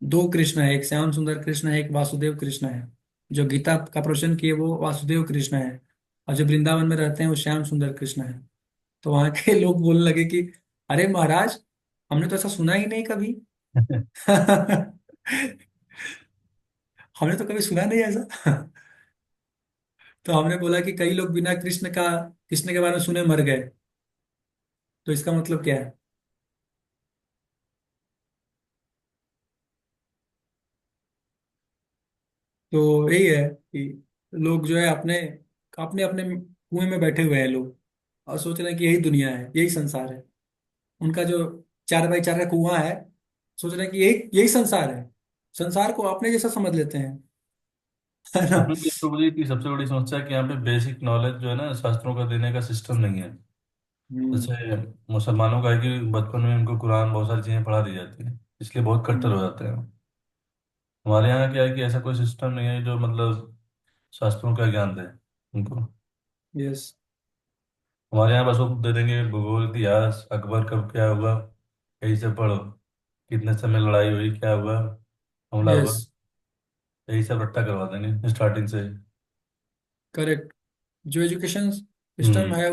दो कृष्ण है, एक श्याम सुंदर कृष्ण है, एक वासुदेव कृष्ण है। जो गीता का प्रवचन किए वो वासुदेव कृष्ण है, और जो वृंदावन में रहते हैं वो श्याम सुंदर कृष्ण है। तो वहां के लोग बोलने लगे कि अरे महाराज, हमने तो ऐसा सुना ही नहीं कभी। हमने तो कभी सुना नहीं ऐसा। तो हमने बोला कि कई लोग बिना कृष्ण के बारे में सुने मर गए, तो इसका मतलब क्या है? तो यही है कि लोग जो है अपने अपने अपने कुएं में बैठे हुए हैं लोग, और सोच रहे हैं कि यही दुनिया है, यही संसार है। उनका जो 4x4 का कुआं है, सोच रहे हैं कि यही यही संसार है। संसार को अपने जैसा समझ लेते हैं। है ना?
अपने प्रभु की सबसे बड़ी समस्या है कि यहाँ पे बेसिक नॉलेज जो है ना शास्त्रों का देने का सिस्टम नहीं है।
हम्म।
जैसे मुसलमानों का है कि बचपन में उनको कुरान बहुत सारी चीज़ें पढ़ा दी जाती हैं, इसलिए बहुत कट्टर हो
हम्म।
जाते हैं। हमारे यहाँ क्या है कि ऐसा कोई सिस्टम नहीं है जो मतलब शास्त्रों का ज्ञान दे उनको।
यस।
हमारे यहाँ बस वो दे देंगे भूगोल, इतिहास, अकबर कब क्या हुआ, यही सब पढ़ो, कितने समय लड़ाई हुई, क्या हुआ, हमला
यस।
हुआ, यही सब रट्टा करवा देंगे स्टार्टिंग से।
करेक्ट। जो एजुकेशन सिस्टम
हम्म।
है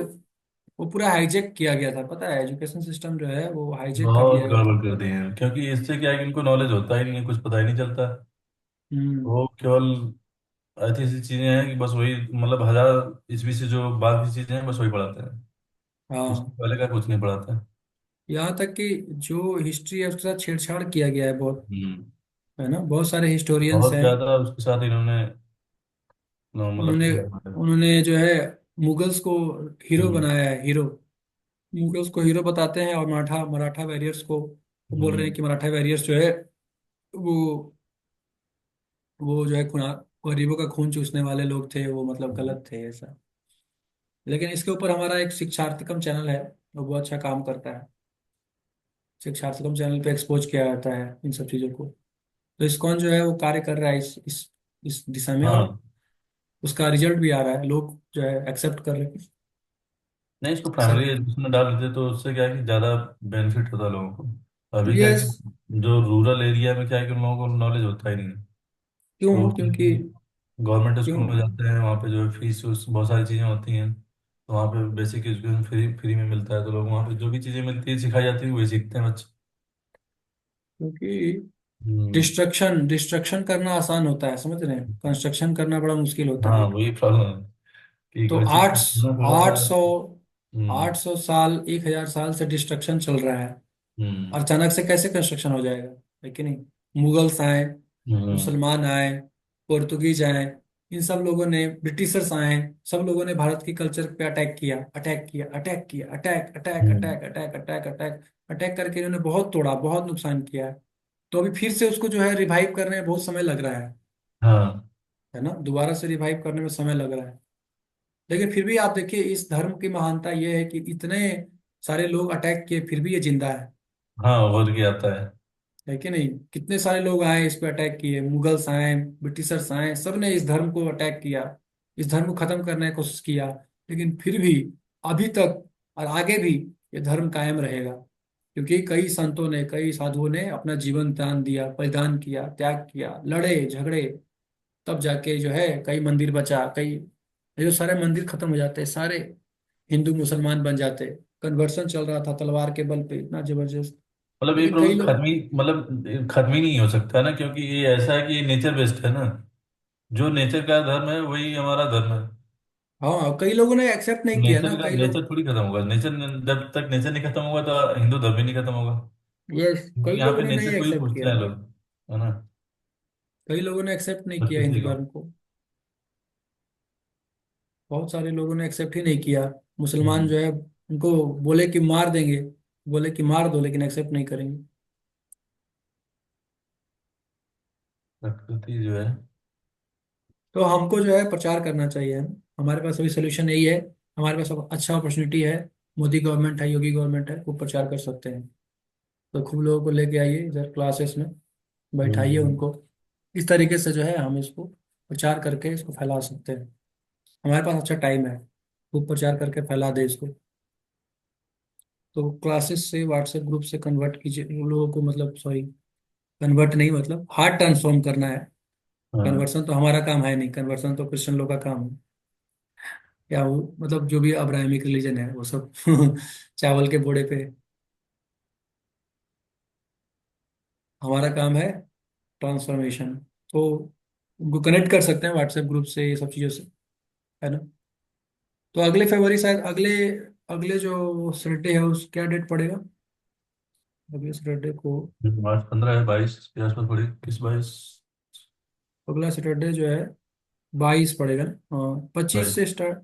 वो पूरा हाईजेक किया गया था, पता है? एजुकेशन सिस्टम जो है वो हाईजेक कर लिया
बहुत
गया
गड़बड़
था।
कर दिए हैं क्योंकि इससे क्या है कि इनको नॉलेज होता ही नहीं है, कुछ पता ही नहीं चलता।
हम्म।
वो केवल ऐसी ऐसी चीजें हैं कि बस वही मतलब 1000 ईस्वी से जो बाद की चीजें हैं बस वही पढ़ाते हैं, उसके
हाँ।
पहले का कुछ नहीं पढ़ाते हैं।
यहाँ तक कि जो हिस्ट्री है उसके साथ छेड़छाड़ किया गया है बहुत।
हम्म।
है ना? बहुत सारे हिस्टोरियंस
बहुत
हैं।
ज्यादा उसके साथ इन्होंने मतलब
उन्होंने
किया हुआ है।
उन्होंने जो है मुगल्स को हीरो
हम्म।
बनाया है, हीरो। मुगल्स को हीरो बताते हैं, और मराठा मराठा वॉरियर्स को वो बोल रहे हैं
हम्म।
कि मराठा वॉरियर्स जो है वो वो जो है खुना गरीबों का खून चूसने वाले लोग थे, वो मतलब गलत थे ऐसा। लेकिन इसके ऊपर हमारा एक शिक्षार्थकम चैनल है, वो बहुत अच्छा काम करता है। शिक्षार्थकम चैनल पे एक्सपोज किया जाता है इन सब चीज़ों को। तो इस्कॉन जो है वो कार्य कर रहा है इस दिशा में, और
हाँ।
उसका रिजल्ट भी आ रहा है, लोग जो है एक्सेप्ट कर रहे हैं।
नहीं, इसको
सब।
प्राइमरी एजुकेशन में डाल देते तो उससे क्या है कि ज़्यादा बेनिफिट होता है लोगों को। अभी क्या है
यस।
कि जो रूरल एरिया में क्या है कि उन लोगों को नॉलेज होता ही नहीं है।
क्यों?
वो
क्योंकि
गवर्नमेंट
क्यों?
स्कूल में जाते हैं, वहाँ पे जो है फीस उस बहुत सारी चीज़ें होती हैं, तो वहाँ पे बेसिक एजुकेशन फ्री फ्री में मिलता है, तो लोग वहाँ पे जो भी चीज़ें मिलती है सिखाई जाती है वही सीखते हैं बच्चे।
क्योंकि
हम्म।
डिस्ट्रक्शन डिस्ट्रक्शन करना आसान होता है, समझ रहे हैं? कंस्ट्रक्शन करना बड़ा मुश्किल होता
हाँ,
है।
वही प्रॉब्लम है कि
तो
कोई चीज़
आठ
सीखना थोड़ा सा।
आठ सौ
हम्म।
800 साल, 1000 साल से डिस्ट्रक्शन चल रहा है, और
हम्म।
अचानक से कैसे कंस्ट्रक्शन हो जाएगा? है कि नहीं? मुगल्स आए,
हम्म।
मुसलमान आए, पोर्तुगीज आए, इन सब लोगों ने, ब्रिटिशर्स आए, सब लोगों ने भारत की कल्चर पे अटैक किया, अटैक किया, अटैक किया, attack attack
hmm.
Attack attack attack attack attack करके इन्होंने बहुत तोड़ा, बहुत नुकसान किया है। तो अभी फिर से उसको जो है रिवाइव करने में बहुत समय लग रहा
हाँ।
है ना? दोबारा से रिवाइव करने में समय लग रहा है। लेकिन फिर भी आप देखिए, इस धर्म की महानता ये है कि इतने सारे लोग अटैक किए फिर भी ये जिंदा
हाँ, और क्या आता है।
है कि नहीं? कितने सारे लोग आए इस पे अटैक किए, मुगल्स आए, ब्रिटिशर्स आए, सब ने इस धर्म को अटैक किया, इस धर्म को खत्म करने की कोशिश किया। लेकिन फिर भी अभी तक और आगे भी ये धर्म कायम रहेगा, क्योंकि कई संतों ने, कई साधुओं ने अपना जीवन दान दिया, बलिदान किया, त्याग किया, लड़े झगड़े, तब जाके जो है कई मंदिर बचा, कई ये जो सारे मंदिर खत्म हो जाते, सारे हिंदू मुसलमान बन जाते। कन्वर्सन चल रहा था तलवार के बल पे, इतना जबरदस्त।
मतलब ये
लेकिन कई
प्रॉब्लम
लोग,
खत्म ही मतलब खत्म ही नहीं हो सकता है ना, क्योंकि ये ऐसा है कि ये नेचर बेस्ड है ना। जो नेचर का धर्म है वही हमारा धर्म है।
हाँ, कई लोगों ने एक्सेप्ट नहीं किया ना,
नेचर का
कई लोग।
नेचर थोड़ी खत्म होगा, नेचर जब तक नेचर नहीं खत्म होगा तो हिंदू धर्म भी नहीं खत्म होगा।
यस,
क्योंकि
कई
यहाँ
लोगों
पे
ने नहीं
नेचर को ही
एक्सेप्ट
पूछते
किया।
हैं लोग, है ना।
कई लोगों ने एक्सेप्ट नहीं
हर
किया
किसी
हिंदू
को।
धर्म को। बहुत सारे लोगों ने एक्सेप्ट ही नहीं किया। मुसलमान
हम्म।
जो है उनको बोले कि मार देंगे, बोले कि मार दो, लेकिन एक्सेप्ट नहीं करेंगे।
प्रकृति जो है।
तो हमको जो है प्रचार करना चाहिए। हमारे पास अभी सोल्यूशन यही है। हमारे पास अब अच्छा अपॉर्चुनिटी है। मोदी गवर्नमेंट है, योगी गवर्नमेंट है, वो प्रचार कर सकते हैं। तो खूब लोगों को लेके आइए इधर क्लासेस में, बैठाइए
हम्म।
उनको। इस तरीके से जो है हम इसको प्रचार करके इसको फैला सकते हैं। हमारे पास अच्छा टाइम है, खूब प्रचार करके फैला दे इसको। तो क्लासेस से, व्हाट्सएप ग्रुप से कन्वर्ट कीजिए उन लोगों को, मतलब सॉरी, कन्वर्ट नहीं, मतलब हार्ट ट्रांसफॉर्म करना है।
हाँ।
कन्वर्सन तो हमारा काम है नहीं, कन्वर्सन तो क्रिश्चियन लोग का काम है। या वो मतलब जो भी अब्राहमिक रिलीजन है वो सब चावल के बोड़े पे। हमारा काम है ट्रांसफॉर्मेशन। तो उनको कनेक्ट कर सकते हैं व्हाट्सएप ग्रुप से, ये सब चीज़ों से, है ना। तो अगले फरवरी शायद, अगले अगले जो सैटरडे है उस क्या डेट पड़ेगा, अगले सैटरडे को।
आज 15 है, 22 के आसपास पड़ी, 21 22।
अगला सैटरडे जो है 22 पड़ेगा ना, हाँ, 25
22।
से स्टार्ट,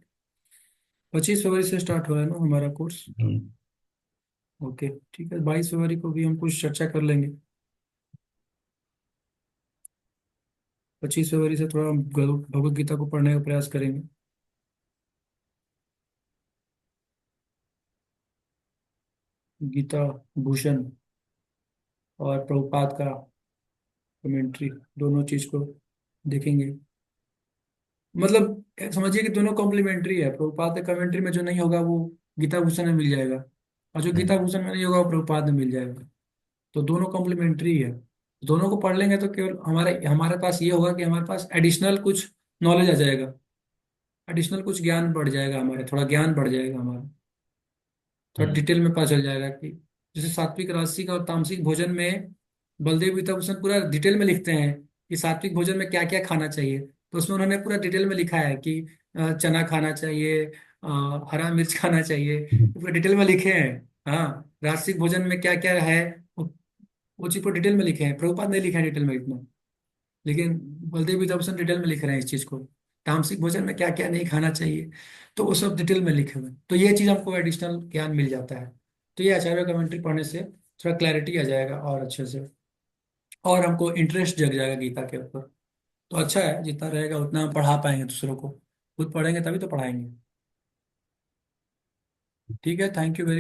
25 फरवरी से स्टार्ट हो रहा है ना हमारा कोर्स।
हम्म।
ओके, ठीक है, 22 फरवरी को भी हम कुछ चर्चा कर लेंगे। 25 फरवरी से थोड़ा हम भगवत गीता को पढ़ने का प्रयास करेंगे। गीता भूषण और प्रभुपाद का कमेंट्री, दोनों चीज को देखेंगे। मतलब समझिए कि दोनों कॉम्प्लीमेंट्री है। प्रभुपाद के कमेंट्री में जो नहीं होगा वो गीता भूषण में मिल जाएगा, और जो गीता
हम्म।
भूषण में नहीं होगा वो प्रभुपाद में मिल जाएगा। तो दोनों कॉम्प्लीमेंट्री है। दोनों को पढ़ लेंगे तो केवल हमारे हमारे पास ये होगा कि हमारे पास एडिशनल कुछ नॉलेज आ जाएगा, एडिशनल कुछ ज्ञान बढ़ जाएगा हमारा, थोड़ा ज्ञान बढ़ जाएगा हमारा। थोड़ा
हम्म।
डिटेल में पता चल जाएगा कि जैसे सात्विक, राजसिक और तामसिक भोजन में बलदेव विभूतिभूषण पूरा डिटेल में लिखते हैं कि सात्विक भोजन में क्या क्या खाना चाहिए। तो उसमें उन्होंने पूरा डिटेल में लिखा है कि चना खाना चाहिए, हरा मिर्च खाना चाहिए,
हम्म।
पूरा डिटेल में लिखे हैं। हाँ, राजसिक भोजन में क्या क्या है, वो चीज को डिटेल में लिखे हैं। प्रभुपाद नहीं लिखे हैं डिटेल में इतना, लेकिन बलदेव विभूतिभूषण डिटेल में लिख रहे हैं इस चीज को। तामसिक भोजन में क्या क्या नहीं खाना चाहिए, तो वो सब डिटेल में लिखे हुए हैं। तो ये चीज हमको एडिशनल ज्ञान मिल जाता है। तो ये आचार्य कमेंट्री पढ़ने से थोड़ा क्लैरिटी आ जाएगा और अच्छे से, और हमको इंटरेस्ट जग जाएगा गीता के ऊपर। तो अच्छा है, जितना रहेगा उतना हम पढ़ा पाएंगे दूसरों को। खुद पढ़ेंगे तभी तो पढ़ाएंगे। ठीक है, थैंक यू वेरी